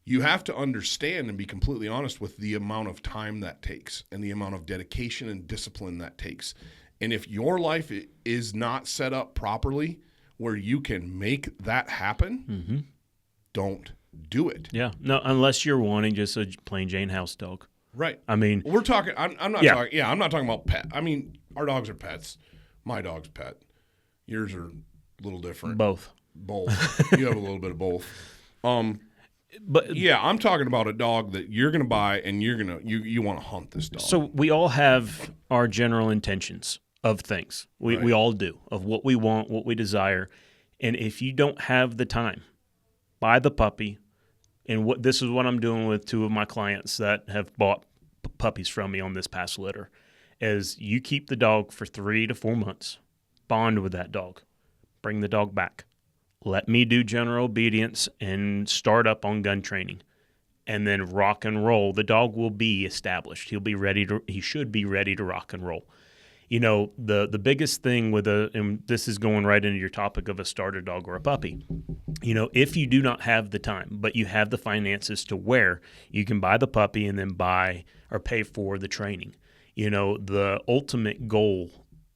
You have to understand and be completely honest with the amount of time that takes and the amount of dedication and discipline that takes. And if your life is not set up properly where you can make that happen, don't do it. Yeah. No, unless you're wanting just a plain Jane house dog. Right. I mean, we're talking, I'm not talking, I'm not talking about pet. I mean, our dogs are pets. My dog's pet. Yours are a little different. Both. You have a little bit of both. But yeah, I'm talking about a dog that you're going to buy and you want to hunt this dog. So we all have our general intentions of things. We all do, of what we want, what we desire. And if you don't have the time, buy the puppy. And this is what I'm doing with two of my clients that have bought puppies from me on this past litter, is you keep the dog for 3 to 4 months, bond with that dog, bring the dog back. Let me do general obedience and start up on gun training, and then rock and roll. The dog will be established. He should be ready to rock and roll. You know, the biggest thing and this is going right into your topic of a starter dog or a puppy. You know, if you do not have the time, but you have the finances to where you can buy the puppy and then buy or pay for the training. You know, the ultimate goal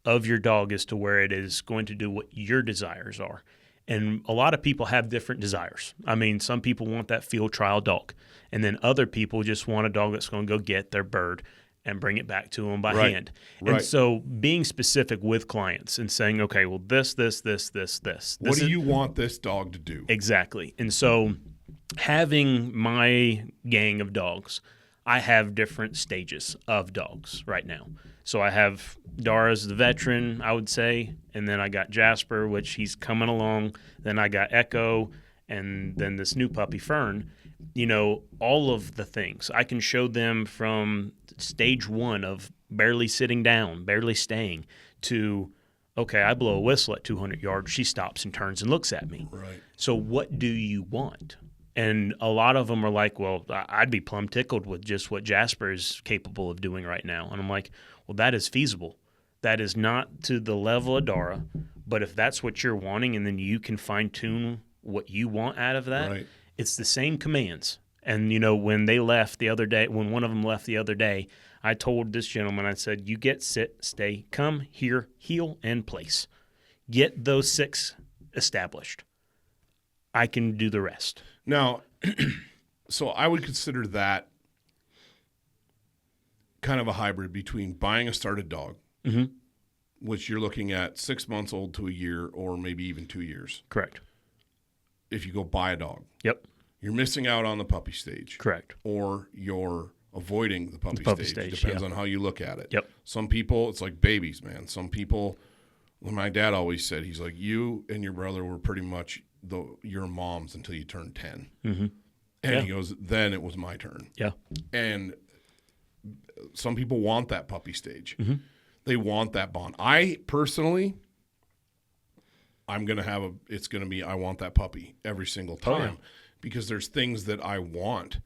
of your dog is to where it is going to do what your desires are. And a lot of people have different desires. I mean, some people want that field trial dog. And then other people just want a dog that's going to go get their bird and bring it back to them by hand. And so being specific with clients and saying, okay, well, this. What do you want this dog to do? Exactly. And so having my gang of dogs, I have different stages of dogs right now. So I have Dara's the veteran, I would say, and then I got Jasper, which he's coming along. Then I got Echo, and then this new puppy, Fern. You know, all of the things. I can show them from stage 1 of barely sitting down, barely staying, to, okay, I blow a whistle at 200 yards. She stops and turns and looks at me. Right. So what do you want? And a lot of them are like, well, I'd be plumb tickled with just what Jasper is capable of doing right now. And I'm like, well, that is feasible. That is not to the level of Dara, but if that's what you're wanting and then you can fine-tune what you want out of that, it's the same commands. And, you know, when they left the other day, when one of them left the other day, I told this gentleman, I said, you get, sit, stay, come, here, heel, and place. Get those 6 established. I can do the rest. Now, so I would consider that kind of a hybrid between buying a started dog, which you're looking at 6 months old to a year or maybe even 2 years. Correct. If you go buy a dog. Yep. you're missing out on the puppy stage. Correct. Or you're avoiding the puppy stage. Depends on how you look at it. Yep. Some people, it's like babies, man. Some people, my dad always said, he's like, you and your brother were pretty much your moms until you turned 10. Mm-hmm. And he goes, then it was my turn. Yeah. And some people want that puppy stage. Mm-hmm. They want that bond. I personally, I'm going to have it's going to be, I want that puppy every single time because there's things that I want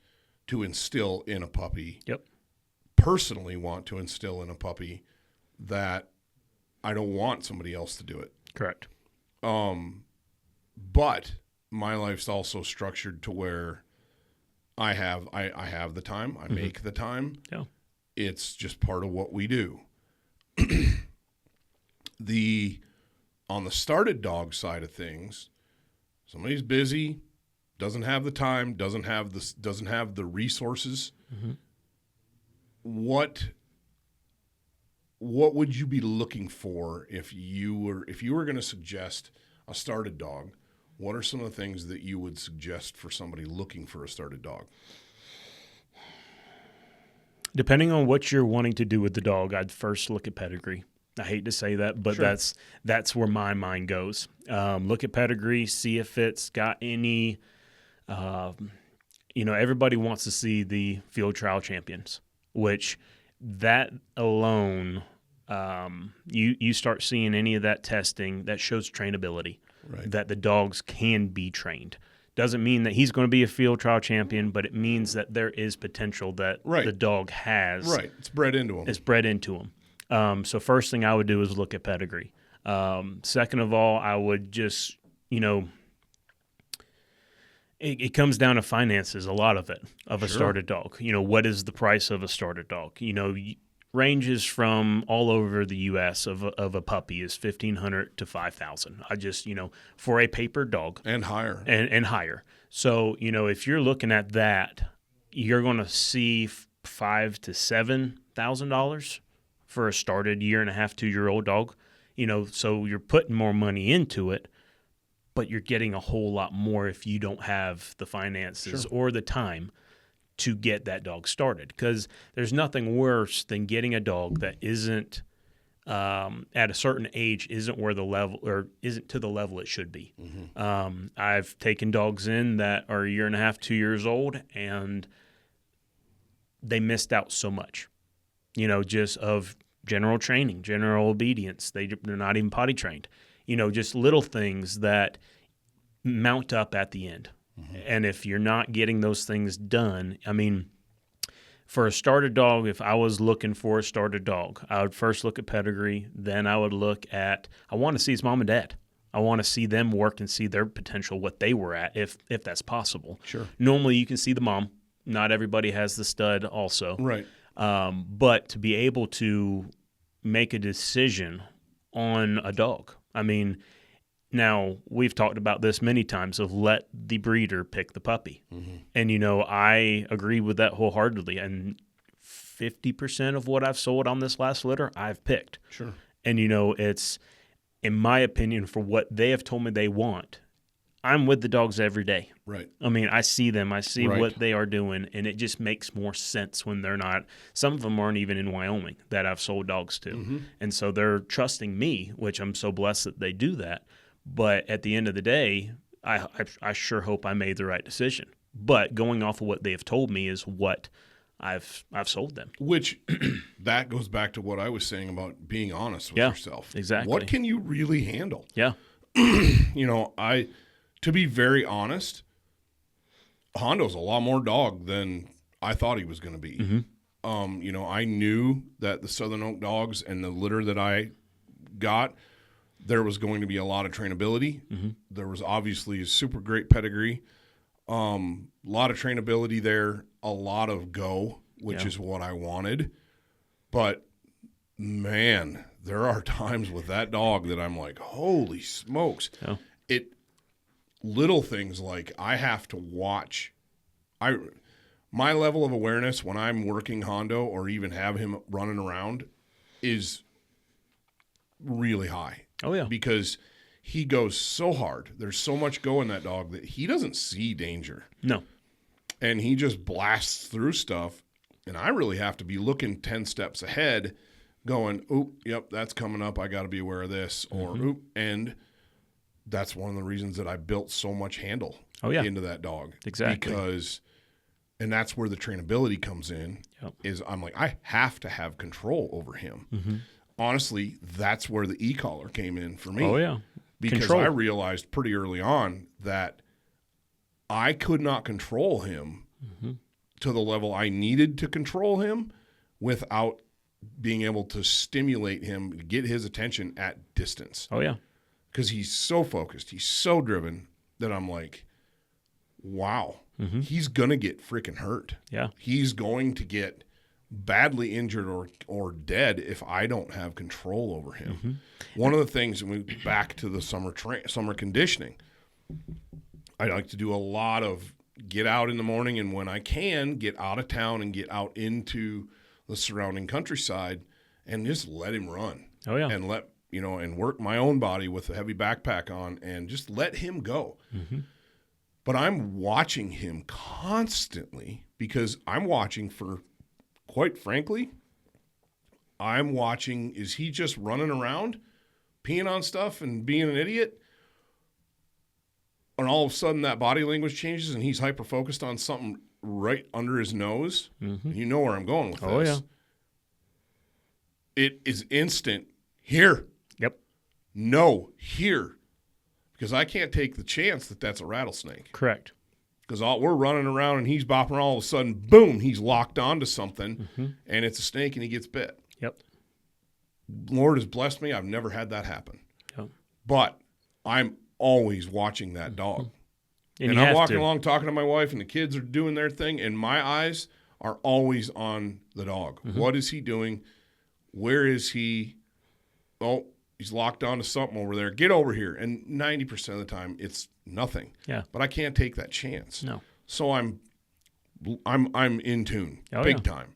to instill in a puppy. Yep. Personally want to instill in a puppy that I don't want somebody else to do it. Correct. But my life's also structured to where I have the time. I make the time. Yeah. It's just part of what we do. On the started dog side of things, somebody's busy, doesn't have the time, doesn't have the resources. Mm-hmm. What would you be looking for if you were going to suggest a started dog? What are some of the things that you would suggest for somebody looking for a started dog? Depending on what you're wanting to do with the dog, I'd first look at pedigree. I hate to say that, but sure. that's where my mind goes. Look at pedigree, see if it's got any. Everybody wants to see the field trial champions, which that alone, you start seeing any of that testing that shows trainability, right. That the dogs can be trained. Doesn't mean that he's going to be a field trial champion, but it means that there is potential that the dog has. Right, it's bred into him. It's bred into him. So first thing I would do is look at pedigree. Second of all, I would just, it comes down to finances, a lot of it, of a started dog. What is the price of a started dog? Ranges from all over the U.S. of a puppy is $1,500 to $5,000. I just, for a paper dog. And higher. And higher. So, if you're looking at that, you're going to see $5,000 to $7,000 for a started 1.5 to 2-year-old dog. So you're putting more money into it, but you're getting a whole lot more if you don't have the finances or the time to get that dog started. Because there's nothing worse than getting a dog that isn't at a certain age isn't where the level or isn't to the level it should be. Mm-hmm. I've taken dogs in that are 1.5, 2 years old, and they missed out so much, just of general training, general obedience. They're not even potty trained, just little things that mount up at the end. Mm-hmm. And if you're not getting those things done, for a starter dog, if I was looking for a starter dog, I would first look at pedigree. Then I would look at, I want to see his mom and dad. I want to see them work and see their potential, what they were at, if that's possible. Sure. Normally you can see the mom. Not everybody has the stud also. Right. But to be able to make a decision on a dog, now, we've talked about this many times of let the breeder pick the puppy. Mm-hmm. And, I agree with that wholeheartedly. And 50% of what I've sold on this last litter, I've picked. Sure. And, it's, in my opinion, for what they have told me they want, I'm with the dogs every day. Right. I see them. I see what they are doing, and it just makes more sense when they're not. Some of them aren't even in Wyoming that I've sold dogs to. Mm-hmm. And so they're trusting me, which I'm so blessed that they do that. But at the end of the day, I sure hope I made the right decision. But going off of what they have told me is what I've sold them. Which that goes back to what I was saying about being honest with yourself. Exactly. What can you really handle? Yeah. To be very honest, Hondo's a lot more dog than I thought he was going to be. Mm-hmm. I knew that the Southern Oak dogs and the litter that I got, there was going to be a lot of trainability. Mm-hmm. There was obviously a super great pedigree, a lot of trainability there, a lot of go, which is what I wanted. But, man, there are times with that dog that I'm like, holy smokes. Yeah. Little things like I have to watch. My level of awareness when I'm working Hondo or even have him running around is really high. Oh, yeah. Because he goes so hard. There's so much go in that dog that he doesn't see danger. No. And he just blasts through stuff. And I really have to be looking 10 steps ahead going, oop, yep, that's coming up. I got to be aware of this. Or, oop. And that's one of the reasons that I built so much handle into that dog. Exactly. And that's where the trainability comes in, is I'm like, I have to have control over him. Honestly, that's where the e-collar came in for me. Oh, yeah. Because I realized pretty early on that I could not control him to the level I needed to control him without being able to stimulate him, get his attention at distance. Oh, yeah. Because he's so focused, he's so driven that I'm like, wow, he's going to get freaking hurt. Yeah. He's going to get badly injured or dead if I don't have control over him. One of the things, and we back to the summer conditioning, I like to do a lot of get out in the morning, and when I can, get out of town and get out into the surrounding countryside and just let him run. Oh, yeah. And and work my own body with a heavy backpack on and just let him go. But I'm watching him constantly because I'm watching for, quite frankly, is he just running around, peeing on stuff and being an idiot? And all of a sudden that body language changes and he's hyper-focused on something right under his nose. You know where I'm going with this. Oh, yeah. It is instant. Here. Yep. No, here. Because I can't take the chance that that's a rattlesnake. Correct. Because we're running around and he's bopping, all of a sudden, boom, he's locked onto something, and it's a snake and he gets bit. Yep. Lord has blessed me. I've never had that happen. Yep. But I'm always watching that dog. And I'm I'm walking along talking to my wife, and the kids are doing their thing, and my eyes are always on the dog. What is he doing? Where is he? Oh, he's locked onto something over there. Get over here. And 90% of the time, it's nothing. Yeah. But I can't take that chance. No. So I'm in tune, big time.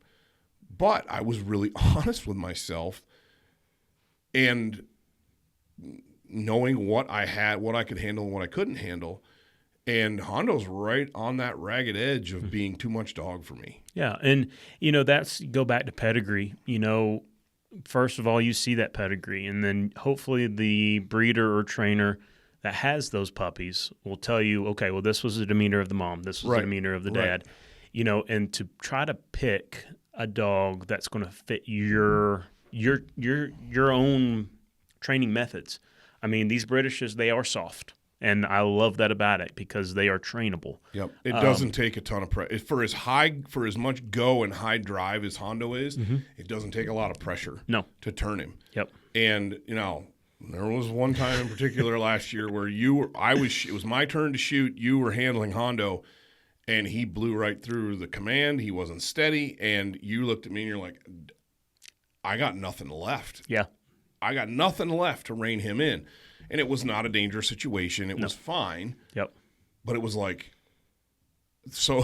But I was really honest with myself, and knowing what I had, what I could handle, and what I couldn't handle. And Hondo's right on that ragged edge of being too much dog for me. Yeah, and that's go back to pedigree. First of all, you see that pedigree, and then hopefully the breeder or trainer that has those puppies will tell you, okay, well, this was the demeanor of the mom, this was the demeanor of the dad, and to try to pick a dog that's going to fit your own training methods. I mean, these Britishes, they are soft. And I love that about it because they are trainable. Yep. It doesn't take a ton of pressure. For as much go and high drive as Hondo is, it doesn't take a lot of pressure to turn him. Yep. And, there was one time in particular last year where it was my turn to shoot, you were handling Hondo, and he blew right through the command. He wasn't steady, and you looked at me and you're like, I got nothing left. Yeah. I got nothing left to rein him in. And it was not a dangerous situation. It was fine. Yep. But it was like, so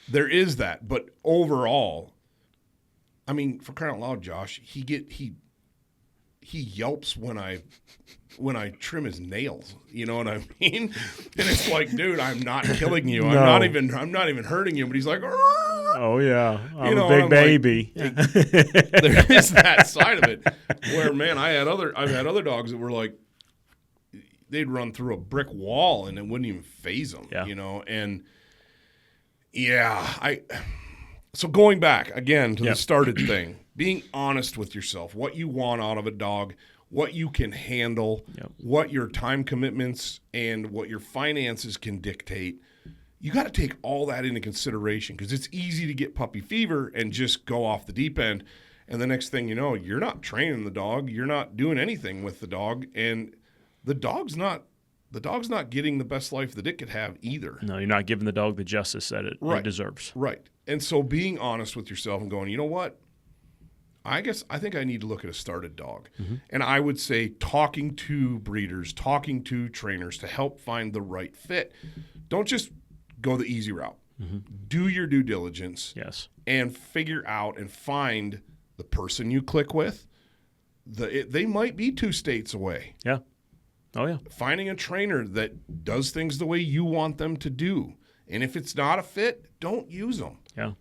there is that. But overall, I mean, for crying out loud, Josh, he yelps when I trim his nails. You know what I mean? And it's like, dude, I'm not killing you. No. I'm not even hurting you. But he's like, oh yeah, I'm a big baby. Like, there is that side of it where, man, I've had other dogs that were like, they'd run through a brick wall and it wouldn't even faze them. Yeah. And so going back again to the started thing, being honest with yourself, what you want out of a dog, what you can handle, what your time commitments and what your finances can dictate. You got to take all that into consideration because it's easy to get puppy fever and just go off the deep end. And the next thing you know, you're not training the dog. You're not doing anything with the dog. And the dog's not getting the best life that it could have either. No, you're not giving the dog the justice that it deserves. Right. And so being honest with yourself and going, you know what? I think I need to look at a started dog. And I would say talking to breeders, talking to trainers to help find the right fit. Don't just go the easy route. Do your due diligence. Yes. And figure out and find the person you click with. They might be 2 states away. Yeah. Oh, yeah. Finding a trainer that does things the way you want them to do. And if it's not a fit, don't use them. Yeah.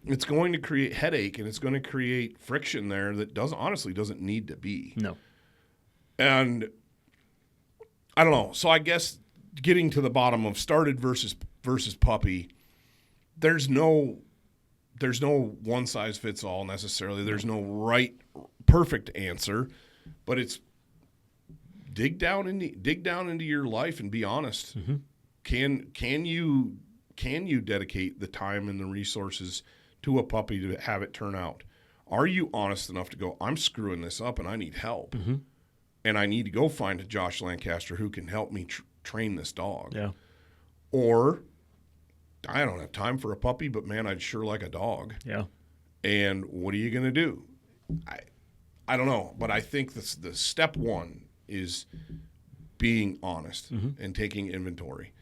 It's going to create headache, and it's going to create friction there that honestly doesn't need to be. No. And I don't know. So I guess getting to the bottom of started versus puppy, there's no one size fits all necessarily. There's no perfect answer, but it's dig down into your life and be honest. Mm-hmm. Can you dedicate the time and the resources to a puppy to have it turn out? Are you honest enough to go, I'm screwing this up and I need help, mm-hmm. and I need to go find a Josh Lancaster who can help me train this dog? Yeah. Or I don't have time for a puppy, but man, I'd sure like a dog. Yeah. And what are you going to do? I don't know, but I think the step one is being honest mm-hmm. and taking inventory.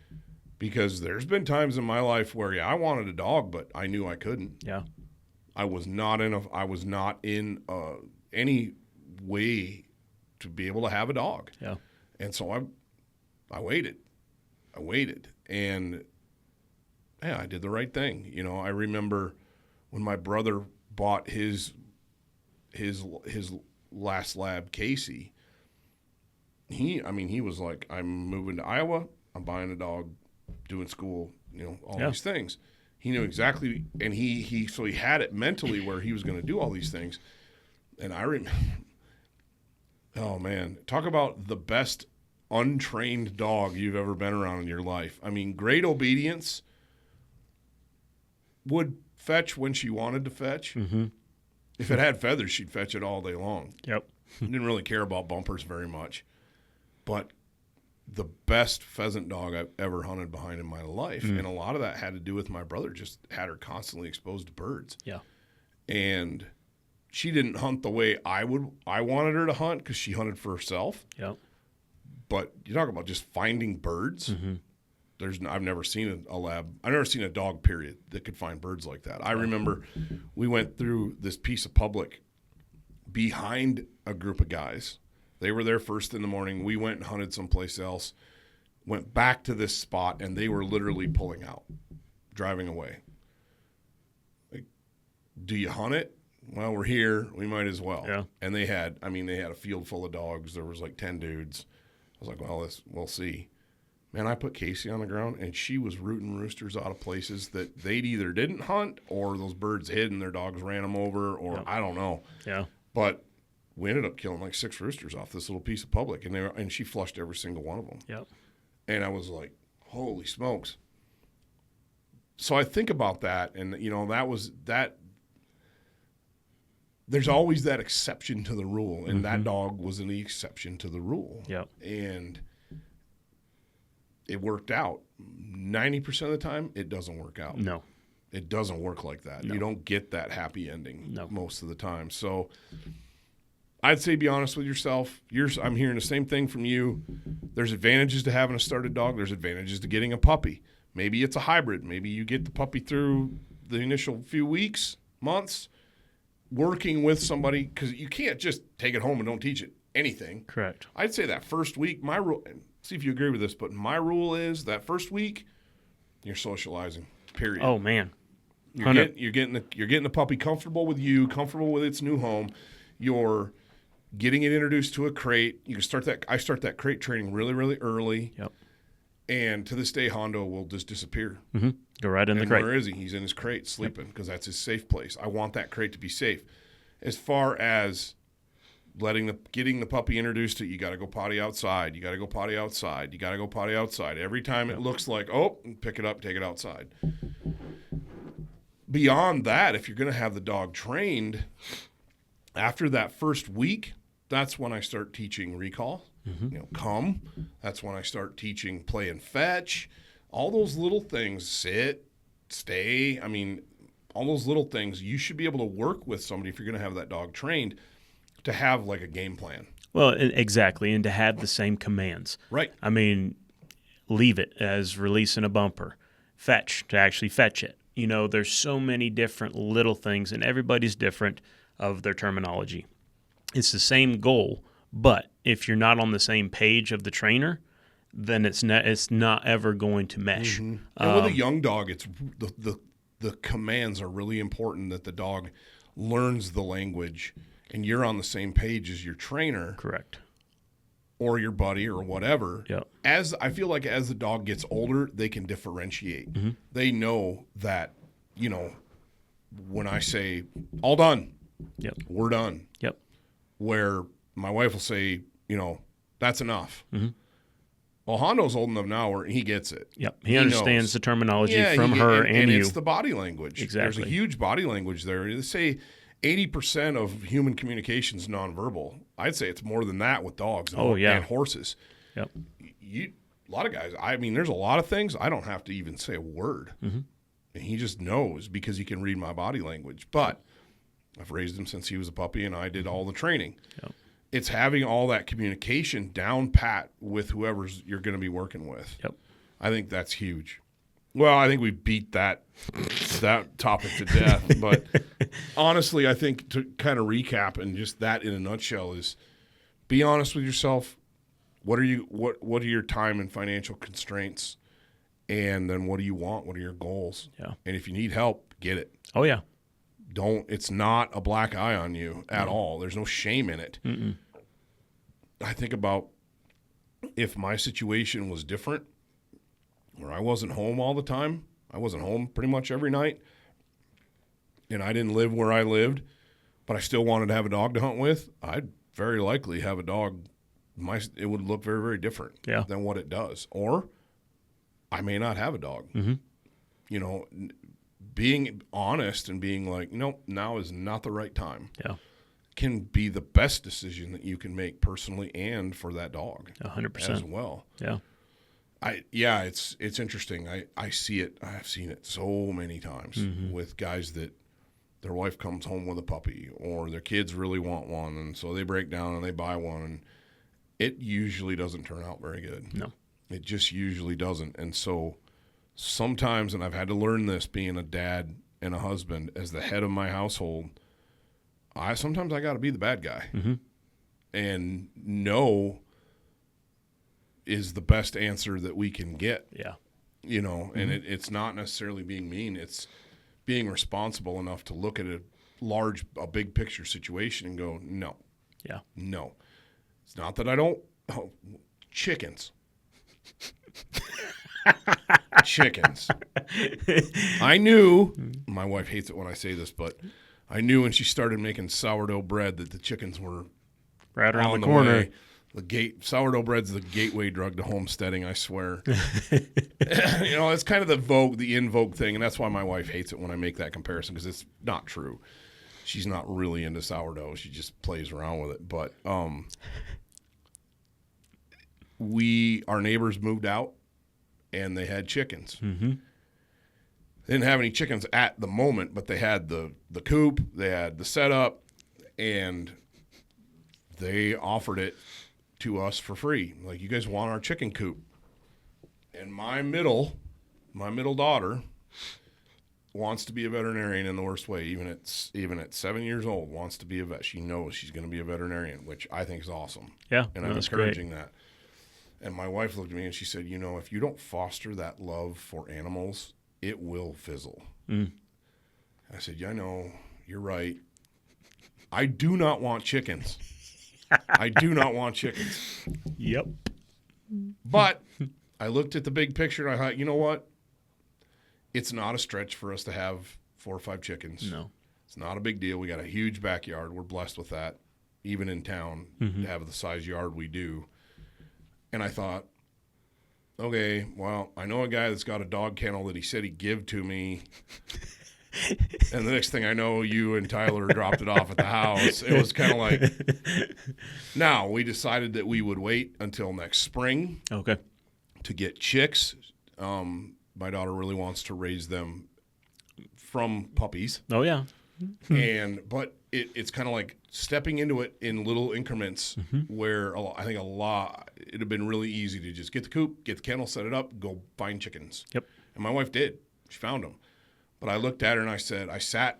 Because there's been times in my life where, I wanted a dog, but I knew I couldn't. Yeah. I was not in any way to be able to have a dog. Yeah. And so I waited. And yeah, I did the right thing. I remember when my brother bought his last lab, Casey. He was like, I'm moving to Iowa. I'm buying a dog, doing school, all these things. He knew exactly, and he had it mentally where he was going to do all these things. And I remember, oh man, talk about the best untrained dog you've ever been around in your life. I mean, great obedience, would fetch when she wanted to fetch. Mm-hmm. If it had feathers, she'd fetch it all day long. Yep. Didn't really care about bumpers very much. But the best pheasant dog I've ever hunted behind in my life. Mm. And a lot of that had to do with my brother just had her constantly exposed to birds. Yeah. And she didn't hunt the way I wanted her to hunt because she hunted for herself. Yeah. But you talk about just finding birds. Mm-hmm. I've never seen I've never seen a dog, period, that could find birds like that. I remember we went through this piece of public behind a group of guys. They were there first in the morning. We went and hunted someplace else, went back to this spot, and they were literally pulling out, driving away. Like, do you hunt it? Well, we're here. We might as well. Yeah. And they had a field full of dogs. There was like 10 dudes. I was like, well, we'll see. Man, I put Casey on the ground, and she was rooting roosters out of places that they'd either didn't hunt or those birds hid and their dogs ran them over, or I don't know. Yeah. But we ended up killing like 6 roosters off this little piece of public, and she flushed every single one of them. Yep. And I was like, holy smokes. So I think about that, and, that there's always that exception to the rule, and that dog was the exception to the rule. Yep. And it worked out. 90% of the time, it doesn't work out. No. It doesn't work like that. No. You don't get that happy ending most of the time. So I'd say be honest with yourself. I'm hearing the same thing from you. There's advantages to having a started dog. There's advantages to getting a puppy. Maybe it's a hybrid. Maybe you get the puppy through the initial few weeks, months, working with somebody, because you can't just take it home and don't teach it anything. Correct. I'd say that first week, my rule, see if you agree with this, but my rule is that first week, you're socializing, period. Oh, man. You're getting the puppy comfortable with you, comfortable with its new home. You're getting it introduced to a crate. You can start that. I start that crate training really, really early. Yep. And to this day, Hondo will just disappear. Mm-hmm. Go right in the crate. Where is he? He's in his crate sleeping because that's his safe place. I want that crate to be safe. As far as getting the puppy introduced to, you got to go potty outside. You got to go potty outside. You got to go potty outside. Every time it looks like, pick it up, take it outside. Beyond that, if you're going to have the dog trained, after that first week, that's when I start teaching recall. Come. That's when I start teaching play and fetch. All those little things, sit, stay. I mean, all those little things, you should be able to work with somebody if you're going to have that dog trained to have like a game plan. Well, exactly, and to have the same commands. Right. I mean, leave it as releasing a bumper. Fetch, to actually fetch it. There's so many different little things, and everybody's different of their terminology. It's the same goal, But if you're not on the same page of the trainer, then it's not ever going to mesh. Mm-hmm. And with a young dog, it's the commands are really important, that the dog learns the language and you're on the same page as your trainer. Correct. Or your buddy or whatever. Yep. As I feel like as the dog gets older, they can differentiate. Mm-hmm. They know that, when I say all done, yep, we're done. Yep. Where my wife will say, that's enough. Mm-hmm. Well, Hondo's old enough now where he gets it. Yep. He understands knows the terminology from her and you. And it's the body language. Exactly. There's a huge body language there. They say 80% of human communication is nonverbal. I'd say it's more than that with dogs and horses. Yep. A lot of guys, there's a lot of things I don't have to even say a word. Mm-hmm. And he just knows because he can read my body language. But I've raised him since he was a puppy, and I did all the training. Yep. It's having all that communication down pat with whoever's you're going to be working with. Yep. I think that's huge. Well, I think we beat that topic to death. But honestly, I think to kind of recap and just that in a nutshell is be honest with yourself. What are your time and financial constraints? And then what do you want? What are your goals? Yeah. And if you need help, get it. Oh, yeah. It's not a black eye on you at all. There's no shame in it. Mm-mm. I think about if my situation was different, where I wasn't home all the time, I wasn't home pretty much every night, and I didn't live where I lived, but I still wanted to have a dog to hunt with, I'd very likely have a dog. It would look very, very different than what it does. Or I may not have a dog. Mm-hmm. Being honest and being like, now is not the right time. Yeah. Can be the best decision that you can make personally and for that dog. 100%. As well. Yeah. It's interesting. I see it. I've seen it so many times with guys that their wife comes home with a puppy or their kids really want one, and so they break down and they buy one, and it usually doesn't turn out very good. No. It just usually doesn't. And so sometimes, and I've had to learn this being a dad and a husband as the head of my household, sometimes I got to be the bad guy. Mm-hmm. And no is the best answer that we can get. Yeah. And it's not necessarily being mean. It's being responsible enough to look at a big picture situation and go, no. Yeah. No. It's not that I don't. Chickens. Chickens. I knew, my wife hates it when I say this, but I knew when she started making sourdough bread that the chickens were right around the corner. Sourdough bread's the gateway drug to homesteading, I swear. It's kind of the in vogue thing, and that's why my wife hates it when I make that comparison, because it's not true. She's not really into sourdough. She just plays around with it. But our neighbors moved out, and they had chickens. Mm-hmm. They didn't have any chickens at the moment, but they had the coop, they had the setup, and they offered it to us for free. Like, you guys want our chicken coop? And my middle daughter wants to be a veterinarian in the worst way. Even at 7 years old, wants to be a vet. She knows she's going to be a veterinarian, which I think is awesome. Yeah, and I'm encouraging that. And my wife looked at me and she said, if you don't foster that love for animals, it will fizzle. Mm. I said, yeah, I know. You're right. I do not want chickens. I do not want chickens. Yep. But I looked at the big picture and I thought, you know what? It's not a stretch for us to have 4 or 5 chickens. No. It's not a big deal. We got a huge backyard. We're blessed with that, even in town, to have the size yard we do. And I thought, okay, well, I know a guy that's got a dog kennel that he said he'd give to me. And the next thing I know, you and Tyler dropped it off at the house. It was kind of like, now we decided that we would wait until next spring. Okay. To get chicks. My daughter really wants to raise them from puppies. Oh, yeah. But it's kind of like stepping into it in little increments where I think it'd have been really easy to just get the coop, get the kennel, set it up, go find chickens. Yep. And my wife did. She found them. But I looked at her and I said, I sat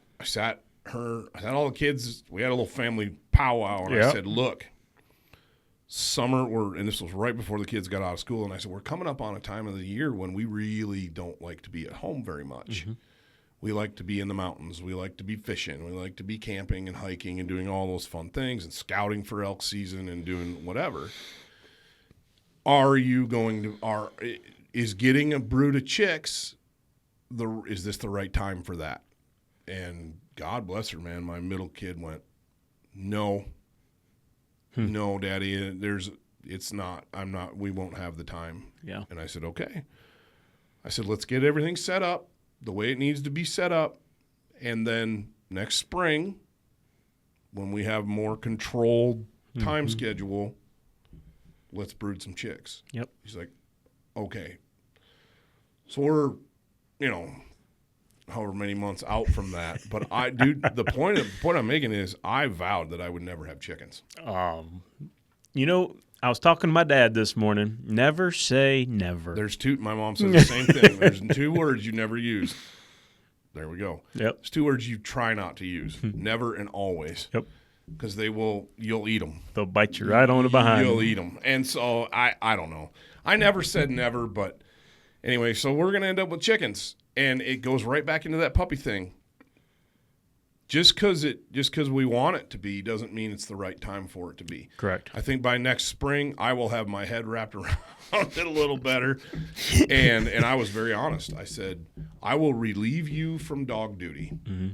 all the kids, we had a little family powwow, and I said, look, summer, and this was right before the kids got out of school, and I said, we're coming up on a time of the year when we really don't like to be at home very much. Mm-hmm. We like to be in the mountains. We like to be fishing. We like to be camping and hiking and doing all those fun things and scouting for elk season and doing whatever. Is getting a brood of chicks, is this the right time for that? And God bless her, man. My middle kid went, no, Daddy, it's not, we won't have the time. Yeah. And I said, okay. I said, let's get everything set up the way it needs to be set up. And then next spring, when we have more controlled time schedule, let's brood some chicks. Yep. He's like, okay. So we're, however many months out from that. But the point I'm making is I vowed that I would never have chickens. I was talking to my dad this morning. Never say never. My mom says the same thing. There's 2 words you never use. There we go. Yep. There's 2 words you try not to use. Never and always. Yep. Because you'll eat them. They'll bite you right on the behind. You'll eat them. And so I don't know. I never said never, but anyway, so we're going to end up with chickens. And it goes right back into that puppy thing. Just because we want it to be doesn't mean it's the right time for it to be. Correct. I think by next spring I will have my head wrapped around it a little better. And I was very honest. I said, I will relieve you from dog duty. Mm-hmm.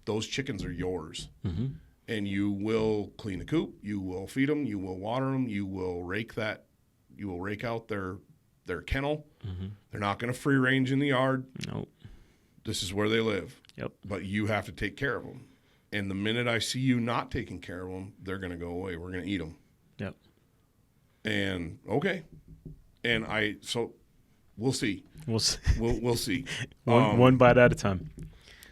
Those chickens are yours. Mm-hmm. And you will clean the coop, you will feed them, you will water them, you will rake out their kennel. Mm-hmm. They're not going to free range in the yard. Nope. This is where they live. Yep. But you have to take care of them. And the minute I see you not taking care of them, they're going to go away. We're going to eat them. Yep. And okay. And so we'll see. We'll see. One bite at a time.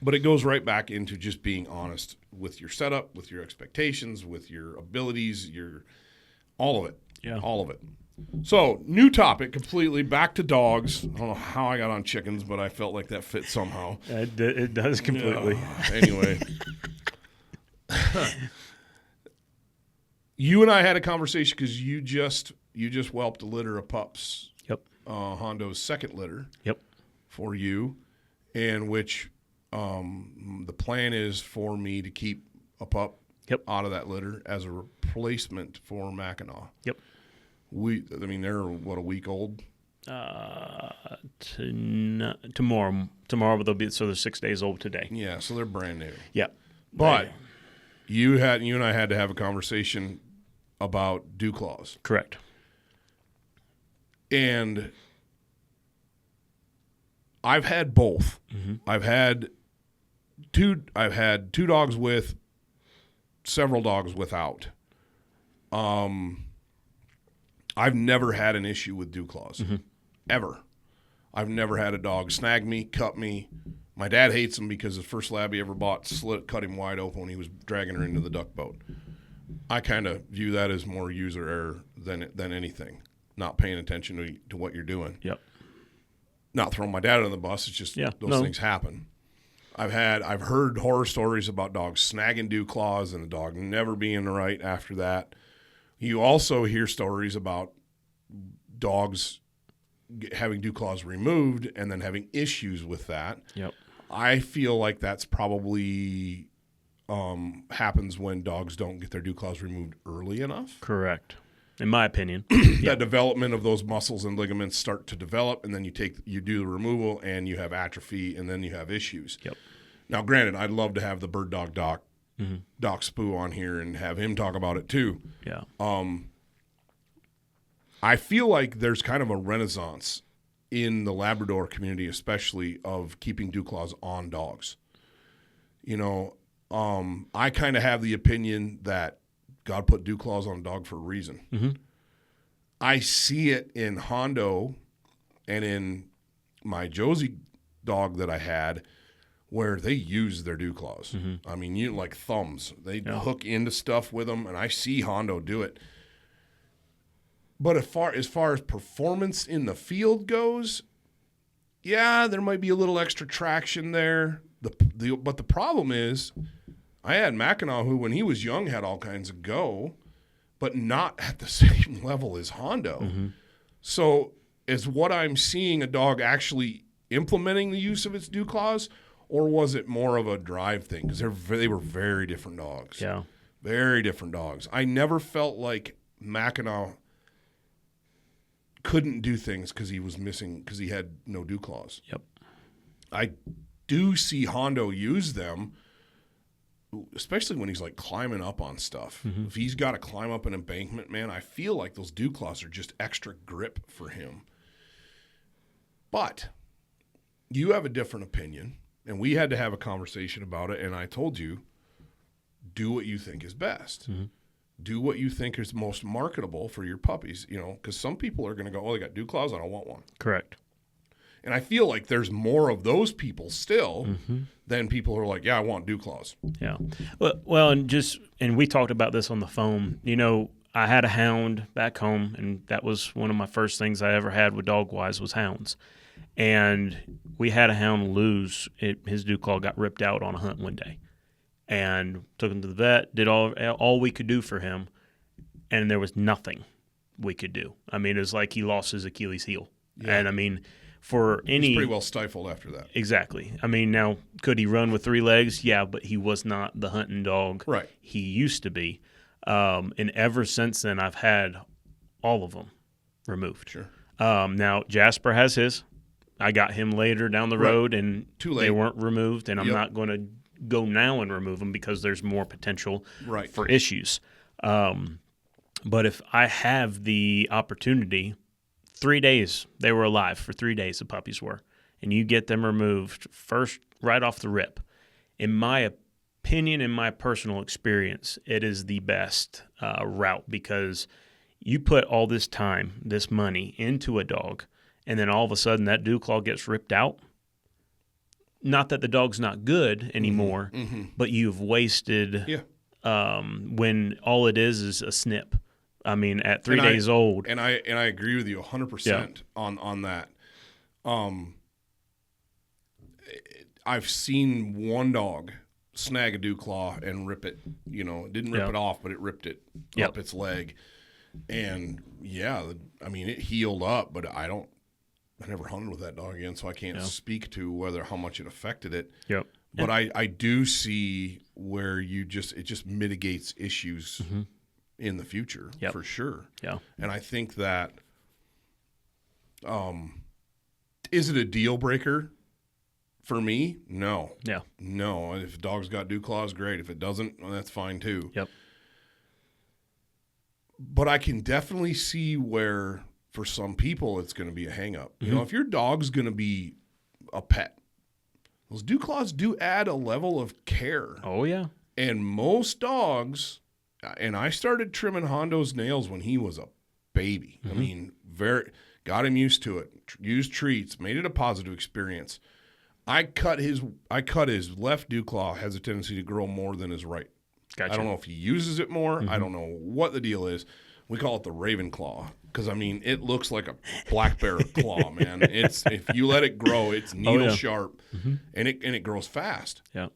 But it goes right back into just being honest with your setup, with your expectations, with your abilities, all of it. Yeah. All of it. So, new topic completely, back to dogs. I don't know how I got on chickens, but I felt like that fit somehow. It does completely. Anyway. You and I had a conversation because you just whelped a litter of pups. Yep. Hondo's second litter. Yep. For you, and which the plan is for me to keep a pup out of that litter as a replacement for Mackinac. Yep. They're a week old? Tomorrow they'll be, so they're 6 days old today. Yeah, so they're brand new. Yeah. But you and I had to have a conversation about dew claws. Correct. And I've had both. Mm-hmm. I've had two dogs with, several dogs without. I've never had an issue with dew claws, ever. I've never had a dog snag me, cut me. My dad hates them because the first lab he ever bought cut him wide open when he was dragging her into the duck boat. I kind of view that as more user error than anything, not paying attention to what you're doing. Yep. Not throwing my dad under the bus. It's just those things happen. I've heard horror stories about dogs snagging dew claws and the dog never being right after that. You also hear stories about dogs having dew claws removed and then having issues with that. Yep. I feel like that's probably happens when dogs don't get their dew claws removed early enough. Correct. In my opinion. That development of those muscles and ligaments start to develop, and then you do the removal and you have atrophy, and then you have issues. Yep. Now, granted, I'd love to have the bird dog doc, Doc Spoo, on here and have him talk about it too. Yeah. I feel like there's kind of a renaissance in the Labrador community, especially of keeping dew claws on dogs. I kind of have the opinion that God put dew claws on a dog for a reason. Mm-hmm. I see it in Hondo and in my Josie dog that I had, where they use their dew claws. Mm-hmm. I mean, like thumbs. They hook into stuff with them, and I see Hondo do it. But as far as performance in the field goes, yeah, there might be a little extra traction there. But the problem is, I had Mackinac, who when he was young had all kinds of go, but not at the same level as Hondo. Mm-hmm. So is what I'm seeing a dog actually implementing the use of its dew claws, or was it more of a drive thing? Because they were very different dogs. Yeah. Very different dogs. I never felt like Mackinac couldn't do things because he had no dew claws. Yep. I do see Hondo use them, especially when he's like climbing up on stuff. Mm-hmm. If he's got to climb up an embankment, man, I feel like those dew claws are just extra grip for him. But you have a different opinion, and we had to have a conversation about it, and I told you, do what you think is best. Mm-hmm. Do what you think is most marketable for your puppies, because some people are going to go, oh, they got dew claws, I don't want one. Correct. And I feel like there's more of those people still than people who are like, yeah, I want dew claws. Yeah. Well, and we talked about this on the phone. I had a hound back home, and that was one of my first things I ever had with dog-wise was hounds. And we had a hound lose. His dew claw got ripped out on a hunt one day. And took him to the vet, did all we could do for him, and there was nothing we could do. I mean, it was like he lost his Achilles heel. Yeah. And, I mean, he's pretty well stifled after that. Exactly. I mean, now, could he run with 3 legs? Yeah, but he was not the hunting dog he used to be. And ever since then, I've had all of them removed. Sure. Now, Jasper has his. I got him later down the road, and they weren't removed, and I'm not going to go now and remove them because there's more potential for issues. But if I have the opportunity, 3 days, they were alive for 3 days, the puppies were, and you get them removed first right off the rip. In my opinion, in my personal experience, it is the best route because you put all this time, this money into a dog, and then all of a sudden that dew claw gets ripped out. Not that the dog's not good anymore, but you've wasted when all it is a snip. I mean, at 3 days old. And I agree with you 100% on that. I've seen one dog snag a dew claw and rip it. It didn't rip it off, but it ripped it up its leg. And it healed up, but I never hunted with that dog again, so I can't speak to how much it affected it. Yep. But I do see where it just mitigates issues in the future for sure. Yeah. And I think that is it a deal breaker for me? No. Yeah. No. If a dog's got dew claws, great. If it doesn't, well, that's fine too. Yep. But I can definitely see where for some people it's going to be a hang up. If your dog's going to be a pet, those dew claws do add a level of care. Oh, yeah. And most dogs, and I started trimming Hondo's nails when he was a baby. I mean, got him used to it, used treats, made it a positive experience. I cut his left dew claw has a tendency to grow more than his right. Gotcha. I don't know if he uses it more. I don't know what the deal is. We call it the raven claw because, it looks like a black bear claw, man. If you let it grow, it's needle sharp, and it grows fast. Yeah.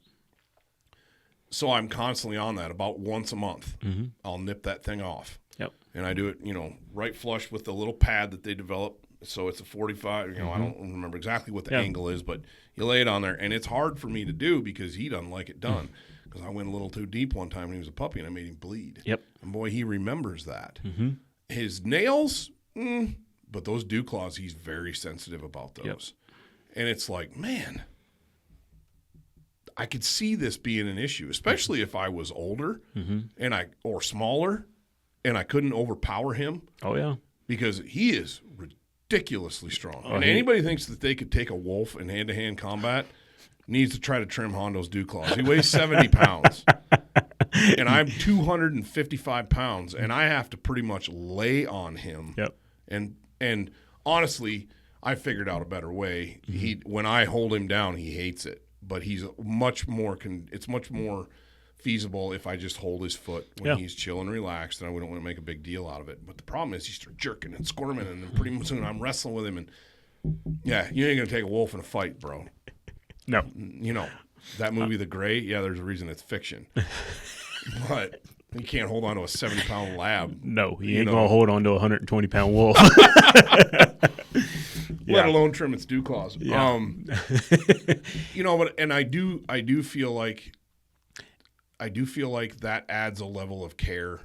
So I'm constantly on that. About once a month, I'll nip that thing off. Yep. And I do it, right flush with the little pad that they develop. So it's a 45. I don't remember exactly what the angle is, but you lay it on there, and it's hard for me to do because he doesn't like it done. Because I went a little too deep one time when he was a puppy, and I made him bleed. Yep. And boy, he remembers that. His nails, but those dew claws, he's very sensitive about those. Yep. And it's like, man, I could see this being an issue, especially if I was older or smaller, and I couldn't overpower him. Oh yeah, because he is ridiculously strong. And anybody thinks that they could take a wolf in hand-to-hand combat needs to try to trim Hondo's dew claws. He weighs 70 pounds, and I'm 255 pounds, and I have to pretty much lay on him. Yep. And honestly, I figured out a better way. When I hold him down, he hates it, but he's much more. It's much more feasible if I just hold his foot when he's chill and relaxed, and I wouldn't want to make a big deal out of it. But the problem is he starts jerking and squirming, and then pretty soon I'm wrestling with him, and you ain't gonna take a wolf in a fight, bro. No. That movie, The Gray, there's a reason it's fiction. But You can't hold on to a 70-pound lab. No, you ain't gonna hold on to a 120-pound wolf. Let alone trim its dew claws. Yeah. But I do feel like that adds a level of care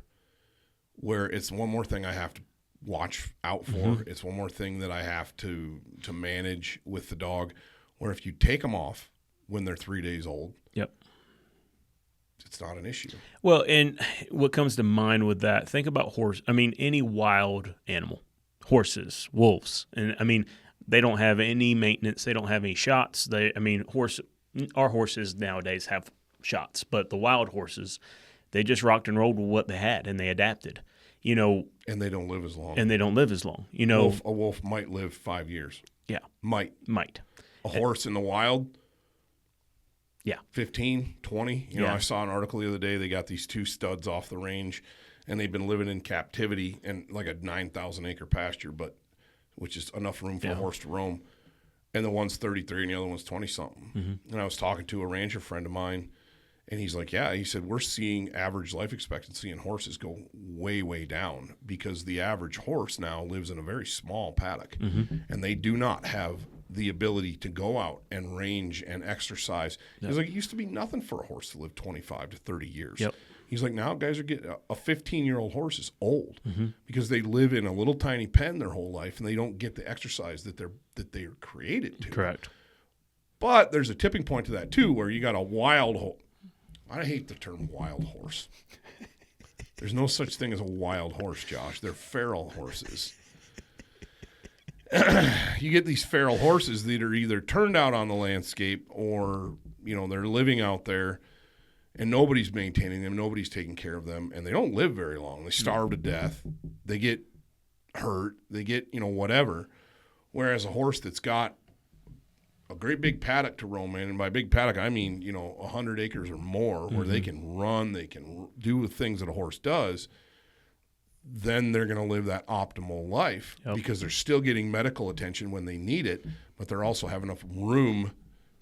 where it's one more thing I have to watch out for. Mm-hmm. It's one more thing that I have to manage with the dog, where if you take them off when they're 3 days old, yep, it's not an issue. Well, and what comes to mind with that, think about any wild animal, horses, wolves. And they don't have any maintenance. They don't have any shots. Our horses nowadays have shots, but the wild horses, they just rocked and rolled with what they had and they adapted, And they don't live as long. A wolf might live 5 years. Yeah. Might. A horse in the wild, 15, 20. I saw an article the other day. They got these 2 studs off the range, and they've been living in captivity in like a 9,000-acre pasture, which is enough room for a horse to roam. And the one's 33 and the other one's 20-something. Mm-hmm. And I was talking to a rancher friend of mine, and he's like, he said, we're seeing average life expectancy in horses go way, way down because the average horse now lives in a very small paddock, mm-hmm. and they do not have the ability to go out and range and exercise. Yep. He's like, it used to be nothing for a horse to live 25 to 30 years. Yep. He's like, now guys are getting a 15-year-old horse is old, mm-hmm. because they live in a little tiny pen their whole life and they don't get the exercise that they're created to. Correct. But there's a tipping point to that too, where you got a wild horse. I hate the term wild horse. There's no such thing as a wild horse, Josh. They're feral horses. You get these feral horses that are either turned out on the landscape or, they're living out there and nobody's maintaining them, nobody's taking care of them, and they don't live very long. They starve to death. They get hurt. They get, whatever. Whereas a horse that's got a great big paddock to roam in, and by big paddock, I mean, 100 acres or more, where mm-hmm. they can run, they can do the things that a horse does, then they're going to live that optimal life, because they're still getting medical attention when they need it, but they're also have enough room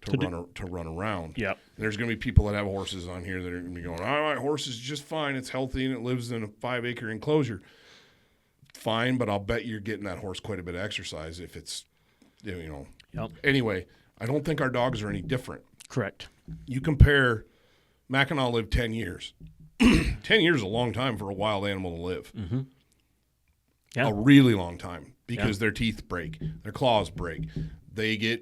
to run around. Yep. And there's going to be people that have horses on here that are going to be going, my horse is just fine, it's healthy, and it lives in a 5-acre enclosure. Fine, but I'll bet you're getting that horse quite a bit of exercise if it's, Yep. Anyway, I don't think our dogs are any different. Correct. You compare, Mackinac lived 10 years. 10 years is a long time for a wild animal to live. Mm-hmm. Yeah. A really long time, because their teeth break, their claws break, they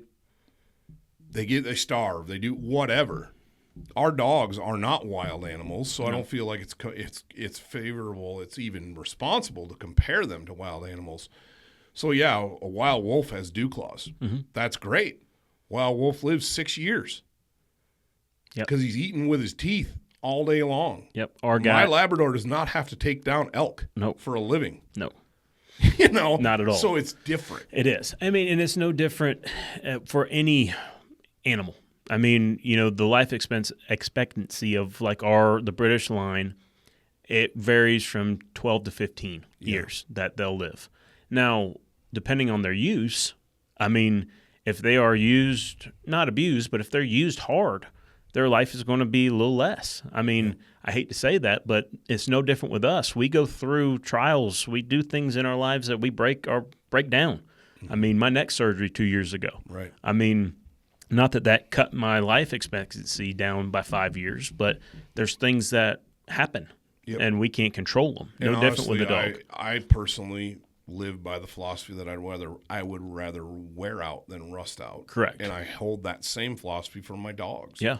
starve, they do whatever. Our dogs are not wild animals, so I don't feel like it's favorable, it's even responsible to compare them to wild animals. So a wild wolf has dew claws. Mm-hmm. That's great. Wild wolf lives 6 years. Because he's eating with his teeth all day long. Yep. My Labrador does not have to take down elk for a living. No. Not at all. So it's different. It is. And it's no different for any animal. The life expectancy of the British line, it varies from 12 to 15 years that they'll live. Now, depending on their use, if they are used, not abused, but if they're used hard, their life is going to be a little less. I hate to say that, but it's no different with us. We go through trials. We do things in our lives that we break down. Mm-hmm. My neck surgery 2 years ago. Right. Not that cut my life expectancy down by 5 years, but there's things that happen, and we can't control them. No different with the dog. I personally live by the philosophy that I would rather wear out than rust out. Correct. And I hold that same philosophy for my dogs. Yeah.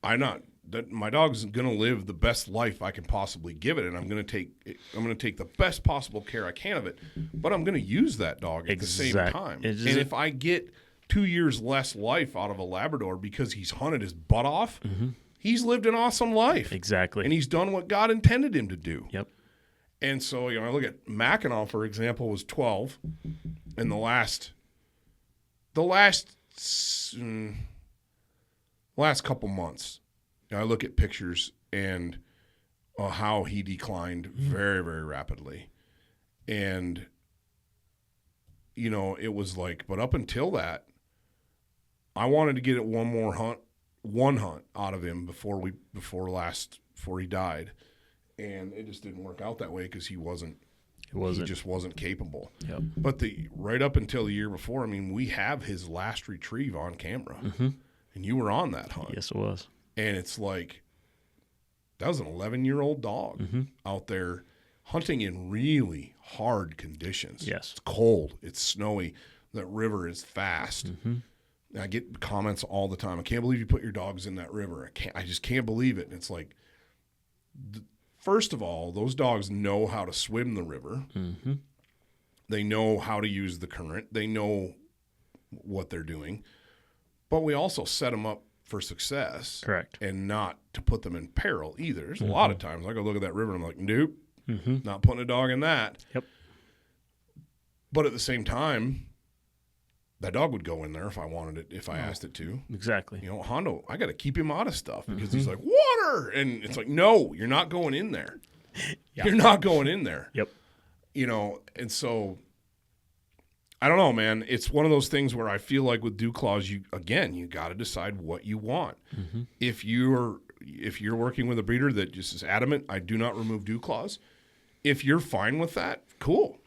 My dog's going to live the best life I can possibly give it, and I'm going to take the best possible care I can of it, but I'm going to use that dog at the same time. And if I get 2 years less life out of a Labrador because he's hunted his butt off, mm-hmm. he's lived an awesome life. Exactly. And he's done what God intended him to do. Yep. And so, I look at Mackinac, for example, was 12, and the last couple months, I look at pictures and how he declined very, very rapidly. And, it was but up until that, I wanted to get one hunt out of him before he died. and it just didn't work out that way because he just wasn't capable. Yep. But right up until the year before, I mean, we have his last retrieve on camera, and you were on that hunt. Yes, it was. And it's like, that was an 11-year-old dog out there hunting in really hard conditions. Yes. It's cold. It's snowy. That river is fast. I get comments all the time. I can't believe you put your dogs in that river. I just can't believe it. And it's like, first of all, those dogs know how to swim the river. They know how to use the current. They know what they're doing. But we also set them up for success. Correct. And not to put them in peril either. There's a lot of times I go look at that river and I'm like, nope, not putting a dog in that. Yep. But at the same time, that dog would go in there if I wanted it, if I asked it to. Exactly. You know, Hondo, I got to keep him out of stuff because he's like, water! And it's like, no, you're not going in there. You're not going in there. Yep. You know, and so, I don't know, man. It's one of those things where I feel like with dew claws, you got to decide what you want. If you're working with a breeder that just is adamant, I do not remove dew claws, if you're fine with that, cool.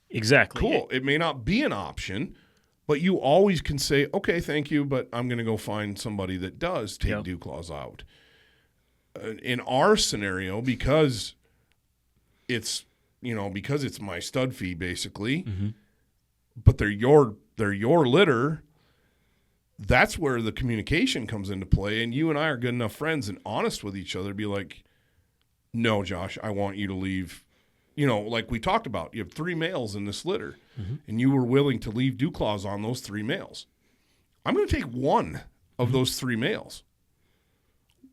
Exactly. Cool. It may not be an option, but you always can say, okay, thank you, but I'm going to go find somebody that does take dew claws out. In our scenario, because it's my stud fee basically, but they're your litter, that's where the communication comes into play. And you and I are good enough friends and honest with each other to be like, no, Josh, I want you to leave. You know, like we talked about, you have 3 males in this litter, and you were willing to leave dew claws on those 3 males. I'm going to take 1 of those 3 males.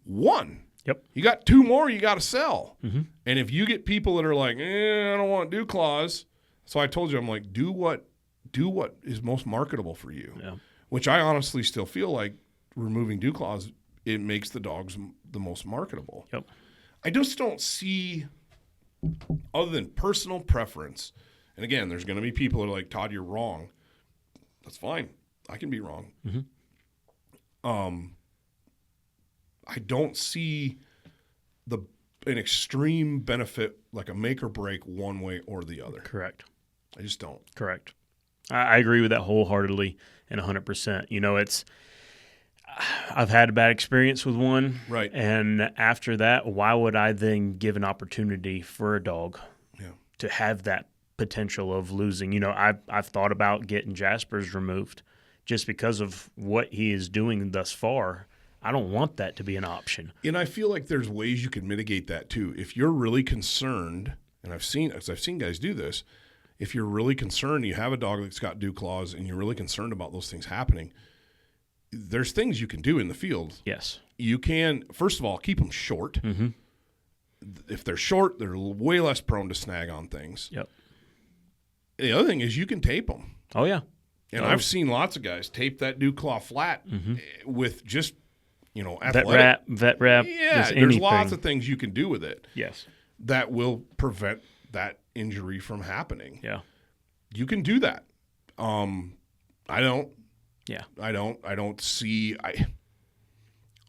1. Yep. You got 2 more you got to sell. And if you get people that are like, I don't want dew claws. So I told you, I'm like, do what is most marketable for you. Yeah. Which I honestly still feel like removing dew claws, it makes the dogs the most marketable. Yep. I just don't see, other than personal preference, and again, there's going to be people that are like, Todd, you're wrong. That's fine. I can be wrong. I don't see an extreme benefit, like a make or break one way or the other. Correct. I just don't. Correct. I agree with that wholeheartedly and 100%. You know, I've had a bad experience with one. Right. And after that, why would I then give an opportunity for a dog to have that potential of losing? You know, I've thought about getting Jasper's removed just because of what he is doing thus far. I don't want that to be an option. And I feel like there's ways you can mitigate that too. If you're really concerned, and I've seen guys do this, if you're really concerned, you have a dog that's got dew claws and you're really concerned about those things happening, there's things you can do in the field. Yes. You can, first of all, keep them short. If they're short, they're way less prone to snag on things. Yep. The other thing is you can tape them. Oh, yeah. And I've seen lots of guys tape that dew claw flat with just, athletic. Vet wrap. Yeah, there's lots of things you can do with it. Yes. That will prevent that injury from happening. Yeah. You can do that. I don't. Yeah. I don't see.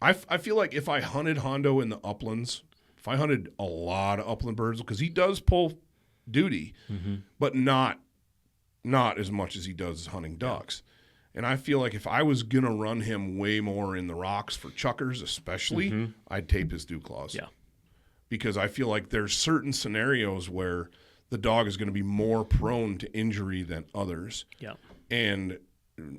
I feel like if I hunted Hondo in the uplands, if I hunted a lot of upland birds, because he does pull duty, but not as much as he does hunting ducks. And I feel like if I was going to run him way more in the rocks for chuckers especially, I'd tape his dew claws. Yeah. Because I feel like there's certain scenarios where the dog is going to be more prone to injury than others. Yeah. And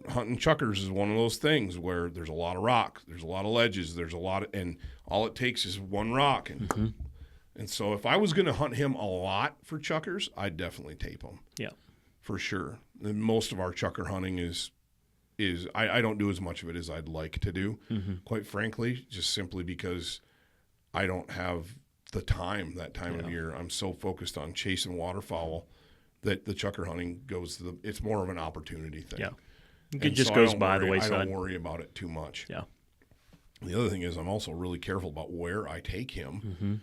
hunting chuckers is one of those things where there's a lot of rock, there's a lot of ledges, and all it takes is one rock. And so if I was going to hunt him a lot for chuckers, I'd definitely tape him. Yeah. For sure. And most of our chucker hunting is I don't do as much of it as I'd like to do, quite frankly, just simply because I don't have the time that time of year. I'm so focused on chasing waterfowl that the chucker hunting it's more of an opportunity thing. Yeah. It just goes by the wayside. I don't worry about it too much. Yeah. The other thing is I'm also really careful about where I take him.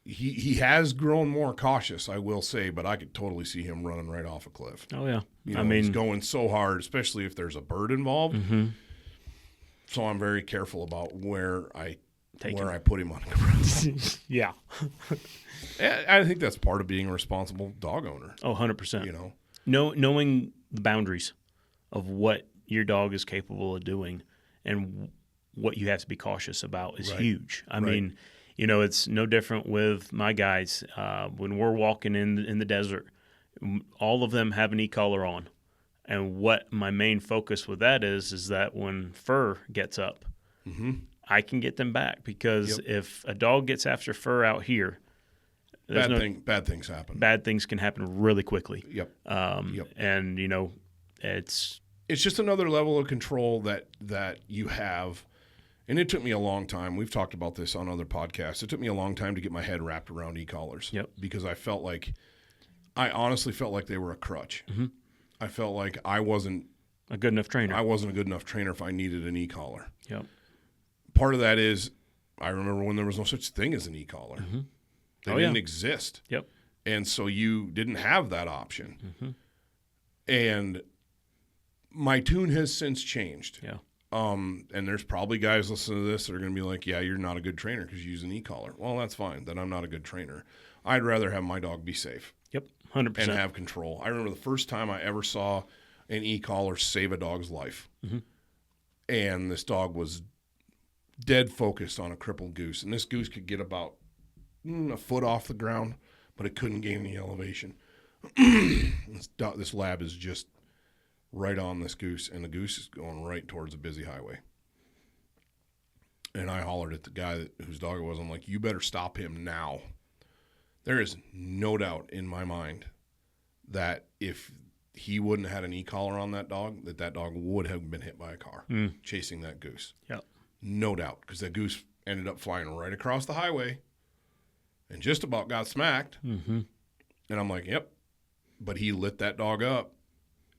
He has grown more cautious, I will say, but I could totally see him running right off a cliff. Oh, yeah. He's going so hard, especially if there's a bird involved. So I'm very careful about where I where I put him on a Yeah. I think that's part of being a responsible dog owner. Oh, 100%. You know, Knowing the boundaries of what your dog is capable of doing and what you have to be cautious about is huge. I mean, you know, it's no different with my guys. When we're walking in the desert, all of them have an e-collar on. And what my main focus with that is that when fur gets up, I can get them back, because if a dog gets after fur out here, bad things happen. Bad things can happen really quickly. Yep. And, you know, it's just another level of control that you have. And it took me a long time. We've talked about this on other podcasts. It took me a long time to get my head wrapped around e-collars. Yep. Because I honestly felt like they were a crutch. I felt like I wasn't a good enough trainer. I wasn't a good enough trainer if I needed an e-collar. Yep. Part of that is I remember when there was no such thing as an e-collar. They didn't exist. Yep. And so you didn't have that option. And my tune has since changed. Yeah. And there's probably guys listening to this that are going to be like, yeah, you're not a good trainer because you use an e-collar. Well, that's fine. Then I'm not a good trainer. I'd rather have my dog be safe. Yep, 100%. And have control. I remember the first time I ever saw an e-collar save a dog's life. And this dog was dead focused on a crippled goose. And this goose could get about a foot off the ground, but it couldn't gain any elevation. This lab is just right on this goose, and the goose is going right towards a busy highway. And I hollered at the guy whose dog it was. I'm like, you better stop him now. There is no doubt in my mind that if he wouldn't have had an e-collar on that dog would have been hit by a car chasing that goose. Yep. No doubt, because that goose ended up flying right across the highway and just about got smacked. And I'm like, yep. But he lit that dog up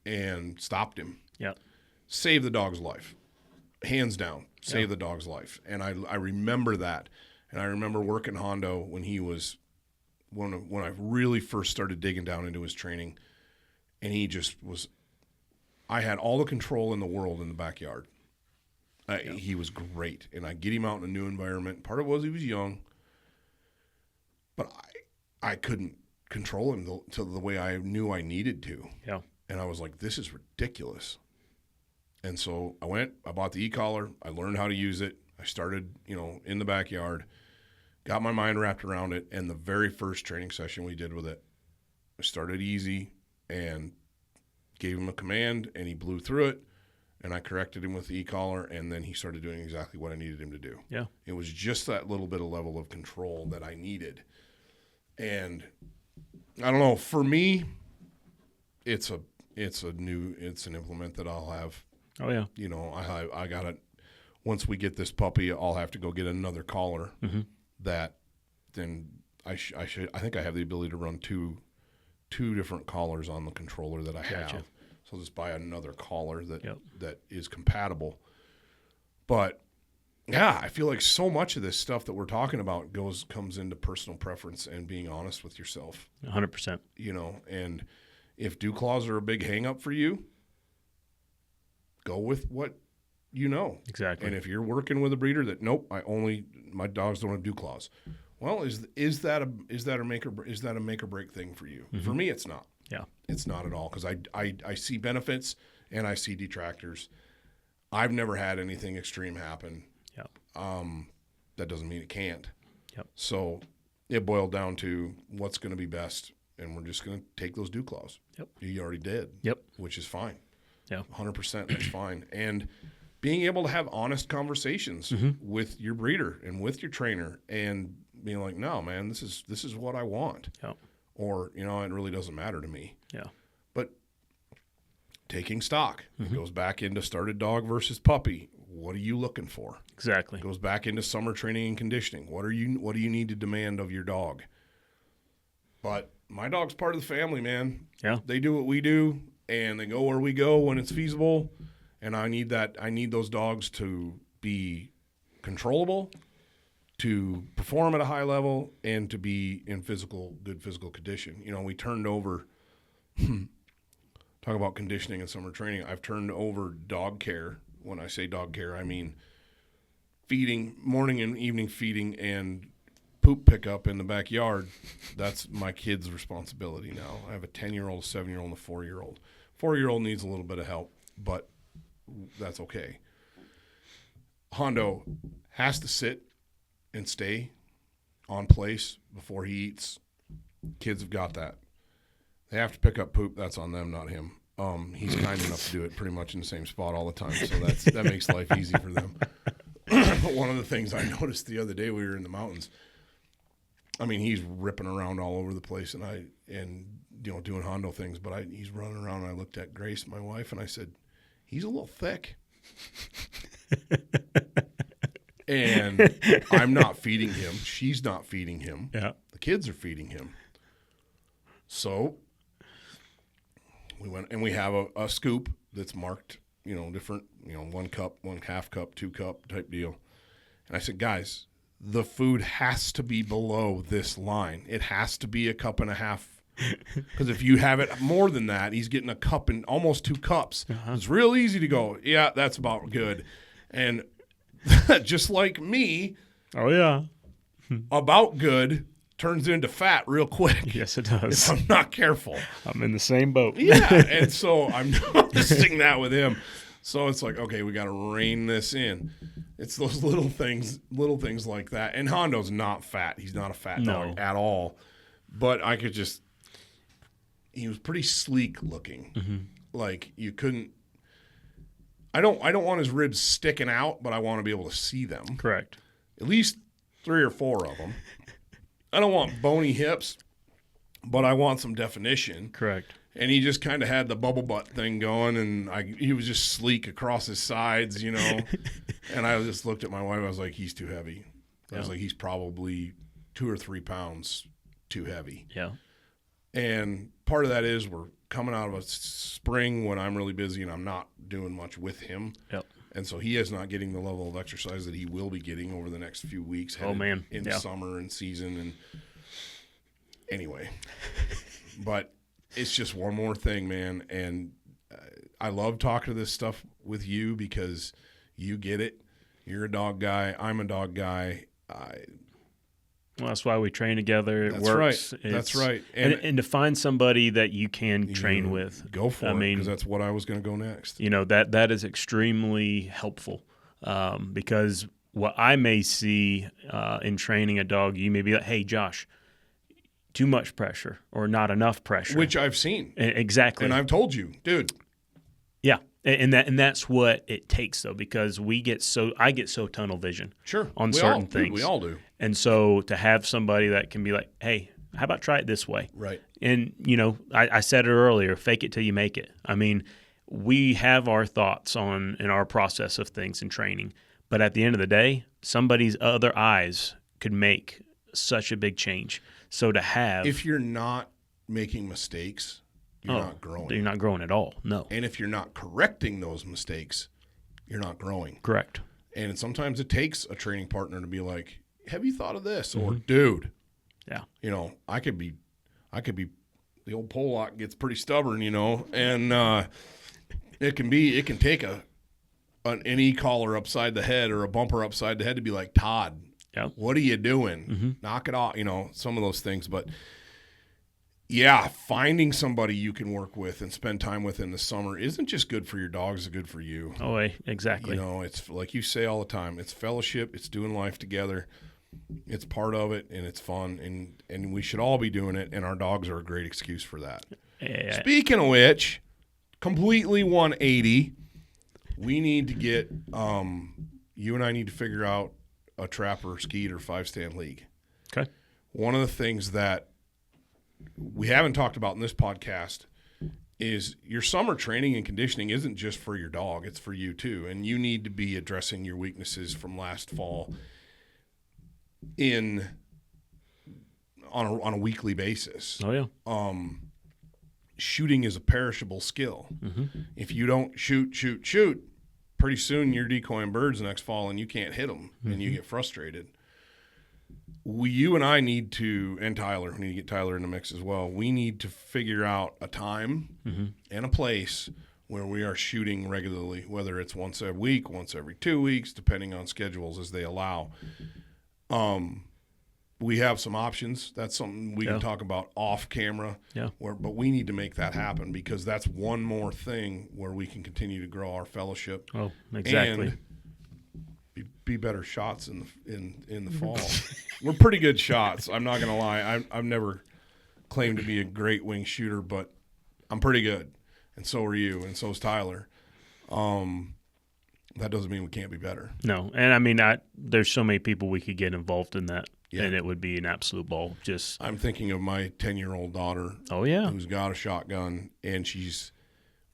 and stopped him. Yep. Saved the dog's life. Hands down, saved the dog's life. And I remember that. And I remember working Hondo when he was when I really first started digging down into his training, and he just was – I had all the control in the world in the backyard. He was great, and I get him out in a new environment. Part of it was he was young, but I couldn't control him to the way I knew I needed to. Yeah. And I was like, this is ridiculous. And so I bought the e-collar. I learned how to use it. I started, in the backyard, got my mind wrapped around it. And the very first training session we did with it, I started easy and gave him a command, and he blew through it. And I corrected him with the e-collar, and then he started doing exactly what I needed him to do. Yeah. It was just that little bit of level of control that I needed. And I don't know, for me, it's an implement that I'll have. Oh yeah. I got it. Once we get this puppy, I'll have to go get another collar. That then I think I have the ability to run two different collars on the controller that I have. So I'll just buy another collar that is compatible. But yeah, I feel like so much of this stuff that we're talking about comes into personal preference and being honest with yourself. 100%. And if dew claws are a big hang up for you, go with what you know. Exactly. And if you're working with a breeder that my dogs don't have dew claws. Well, is that a make or break thing for you? For me, it's not. Yeah. It's not at all, because I see benefits and I see detractors. I've never had anything extreme happen. Yeah. That doesn't mean it can't. Yep. So it boiled down to what's going to be best, and we're just going to take those dew claws. Yep. You already did. Yep. Which is fine. Yeah. 100%. That's fine. And being able to have honest conversations with your breeder and with your trainer, and being like, no, man, this is what I want. Yeah. Or, it really doesn't matter to me. Yeah. But taking stock, it goes back into started dog versus puppy. What are you looking for? Exactly. It goes back into summer training and conditioning. What do you need to demand of your dog? But my dog's part of the family, man. Yeah. They do what we do, and they go where we go when it's feasible. And I need those dogs to be controllable, to perform at a high level, and to be in good physical condition. We turned over, talk about conditioning and summer training. I've turned over dog care. When I say dog care, I mean feeding, morning and evening feeding, and poop pickup in the backyard, that's my kid's responsibility now. I have a 10-year-old, a 7-year-old, and a 4-year-old. 4-year-old needs a little bit of help, but that's okay. Hondo has to sit and stay on place before he eats. Kids have got that. They have to pick up poop. That's on them, not him. He's kind enough to do it pretty much in the same spot all the time, so that makes life easy for them. But one of the things I noticed the other day, we were in the mountains. I mean, he's ripping around all over the place, and doing Hondo things. But he's running around, and I looked at Grace, my wife, and I said, "He's a little thick." And I'm not feeding him. She's not feeding him. Yeah, the kids are feeding him. So we went, and we have a scoop that's marked, different, 1 cup, 1/2 cup, 2 cup type deal. And I said, guys, the food has to be below this line. It has to be 1.5 cups. Because if you have it more than that, he's getting 1 cup and almost 2 cups. Uh-huh. It's real easy to go, yeah, that's about good. And just like me, oh yeah, about good turns into fat real quick. Yes, it does. If I'm not careful. I'm in the same boat. Yeah, and so I'm noticing that with him. So it's like, okay, we got to rein this in. It's those little things like that. And Hondo's not fat. He's not a fat dog at all. But I could just – he was pretty sleek looking. Mm-hmm. Like you couldn't – I don't want his ribs sticking out, but I want to be able to see them. Correct. At least 3 or 4 of them. I don't want bony hips, but I want some definition. Correct. And he just kind of had the bubble butt thing going, and he was just sleek across his sides, And I just looked at my wife. I was like, he's too heavy. I was like, he's probably 2 or 3 pounds too heavy. Yeah. And part of that is we're coming out of a spring when I'm really busy and I'm not doing much with him. Yep. And so he is not getting the level of exercise that he will be getting over the next few weeks. In summer and season. And anyway, but it's just one more thing, man. And I love talking to this stuff with you because you get it. You're a dog guy. I'm a dog guy. Well, that's why we train together. It works. Right. That's right. And to find somebody that you can train with. Go for it, because that's what I was going to go next. That is extremely helpful because what I may see in training a dog, you may be like, hey, Josh, too much pressure or not enough pressure. Which I've seen. Exactly. And I've told you, dude. Yeah. And that's what it takes, though, because I get so tunnel vision on certain things. We all do. And so to have somebody that can be like, hey, how about try it this way? Right. And, I said it earlier, fake it till you make it. I mean, we have our thoughts in our process of things and training. But at the end of the day, somebody's other eyes could make such a big change. So to have – if you're not making mistakes – you're not growing. You're not growing at all, no. And if you're not correcting those mistakes, you're not growing. Correct. And sometimes it takes a training partner to be like, have you thought of this? Mm-hmm. Or, dude, I could be the old pole lock gets pretty stubborn, and it can take an e-collar upside the head or a bumper upside the head to be like, Todd, what are you doing? Mm-hmm. Knock it off, some of those things. But yeah, finding somebody you can work with and spend time with in the summer isn't just good for your dogs, it's good for you. Oh, exactly. It's like you say all the time, it's fellowship, it's doing life together. It's part of it, and it's fun, and we should all be doing it, and our dogs are a great excuse for that. Yeah. Speaking of which, completely 180, we need to get you and I need to figure out a trapper, skeet, or 5-stand league. Okay. One of the things that we haven't talked about in this podcast is your summer training and conditioning isn't just for your dog, it's for you too. And you need to be addressing your weaknesses from last fall on a weekly basis. Oh yeah. Shooting is a perishable skill. Mm-hmm. If you don't shoot, pretty soon you're decoying birds next fall and you can't hit them, mm-hmm. and you get frustrated. You and I need to, and Tyler, we need to get Tyler in the mix as well. We need to figure out a time, mm-hmm. and a place where we are shooting regularly, whether it's once a week, once every 2 weeks, depending on schedules as they allow. We have some options. That's something we can talk about off camera. Yeah. But we need to make that happen, because that's one more thing where we can continue to grow our fellowship. Oh, exactly. And be better shots in the fall. We're pretty good shots. I'm not gonna lie. I've never claimed to be a great wing shooter, but I'm pretty good, and so are you, and so is Tyler. That doesn't mean we can't be better. No, and I mean, there's so many people we could get involved in that, and it would be an absolute ball. I'm thinking of my 10-year-old daughter. Oh yeah, who's got a shotgun, and she's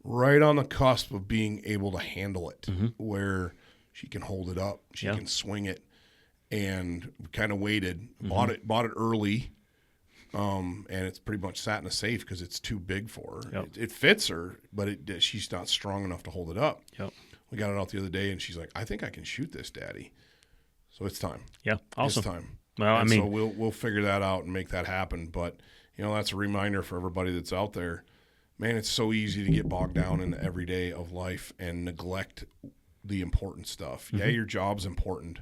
right on the cusp of being able to handle it, where she can hold it up, she can swing it, and we kind of waited, bought it early. And it's pretty much sat in a safe because it's too big for her. It fits her, but she's not strong enough to hold it up. Yep. We got it out the other day, and she's like, "I think I can shoot this, Daddy." So it's time. Yeah, awesome. It's time. Well, so we'll figure that out and make that happen. But that's a reminder for everybody that's out there. Man, it's so easy to get bogged down in the everyday of life and neglect the important stuff. Yeah, your job's important,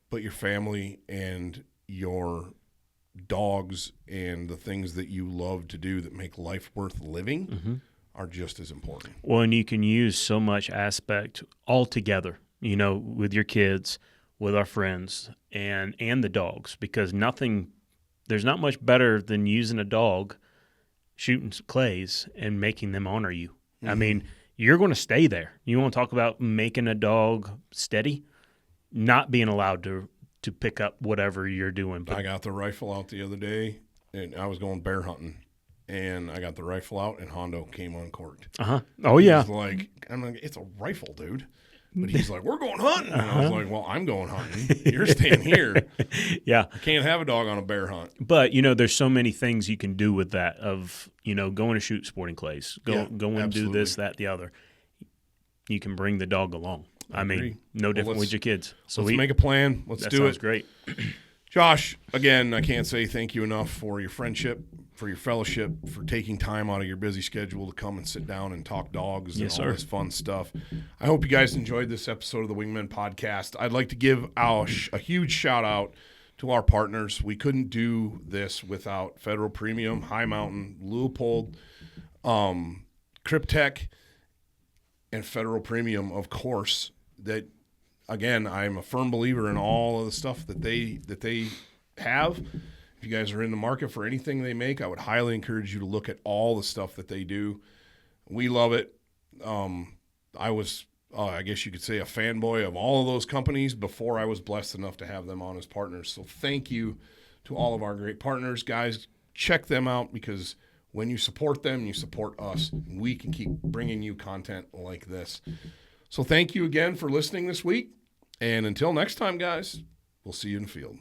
but your family and your dogs and the things that you love to do that make life worth living are just as important. Well, and you can use so much aspect all together, with your kids, with our friends, and the dogs, because there's not much better than using a dog, shooting clays, and making them honor you. I mean, you're going to stay there. You want to talk about making a dog steady? Not being allowed to pick up whatever you're doing. I got the rifle out the other day, and I was going bear hunting, and I got the rifle out, and Hondo came uncorked. Oh, yeah. I'm like, it's a rifle, dude. But he's like, we're going hunting. And I was like, well, I'm going hunting. You're staying here. Yeah. I can't have a dog on a bear hunt. But, there's so many things you can do with that of, going to shoot sporting clays, go and do this, that, the other. You can bring the dog along. I mean, no different with your kids. So let's make a plan. Let's do it. That sounds great. Josh, again, I can't say thank you enough for your friendship, for your fellowship, for taking time out of your busy schedule to come and sit down and talk dogs and all this fun stuff. I hope you guys enjoyed this episode of the Wingmen Podcast. I'd like to give a huge shout out to our partners. We couldn't do this without Federal Premium, High Mountain, Leupold, Kryptek, and Federal Premium, of course. That, again, I'm a firm believer in all of the stuff that they have. If you guys are in the market for anything they make, I would highly encourage you to look at all the stuff that they do. We love it. I was, I guess you could say, a fanboy of all of those companies before I was blessed enough to have them on as partners. So thank you to all of our great partners. Guys, check them out, because when you support them, you support us. We can keep bringing you content like this. So thank you again for listening this week. And until next time, guys, we'll see you in the field.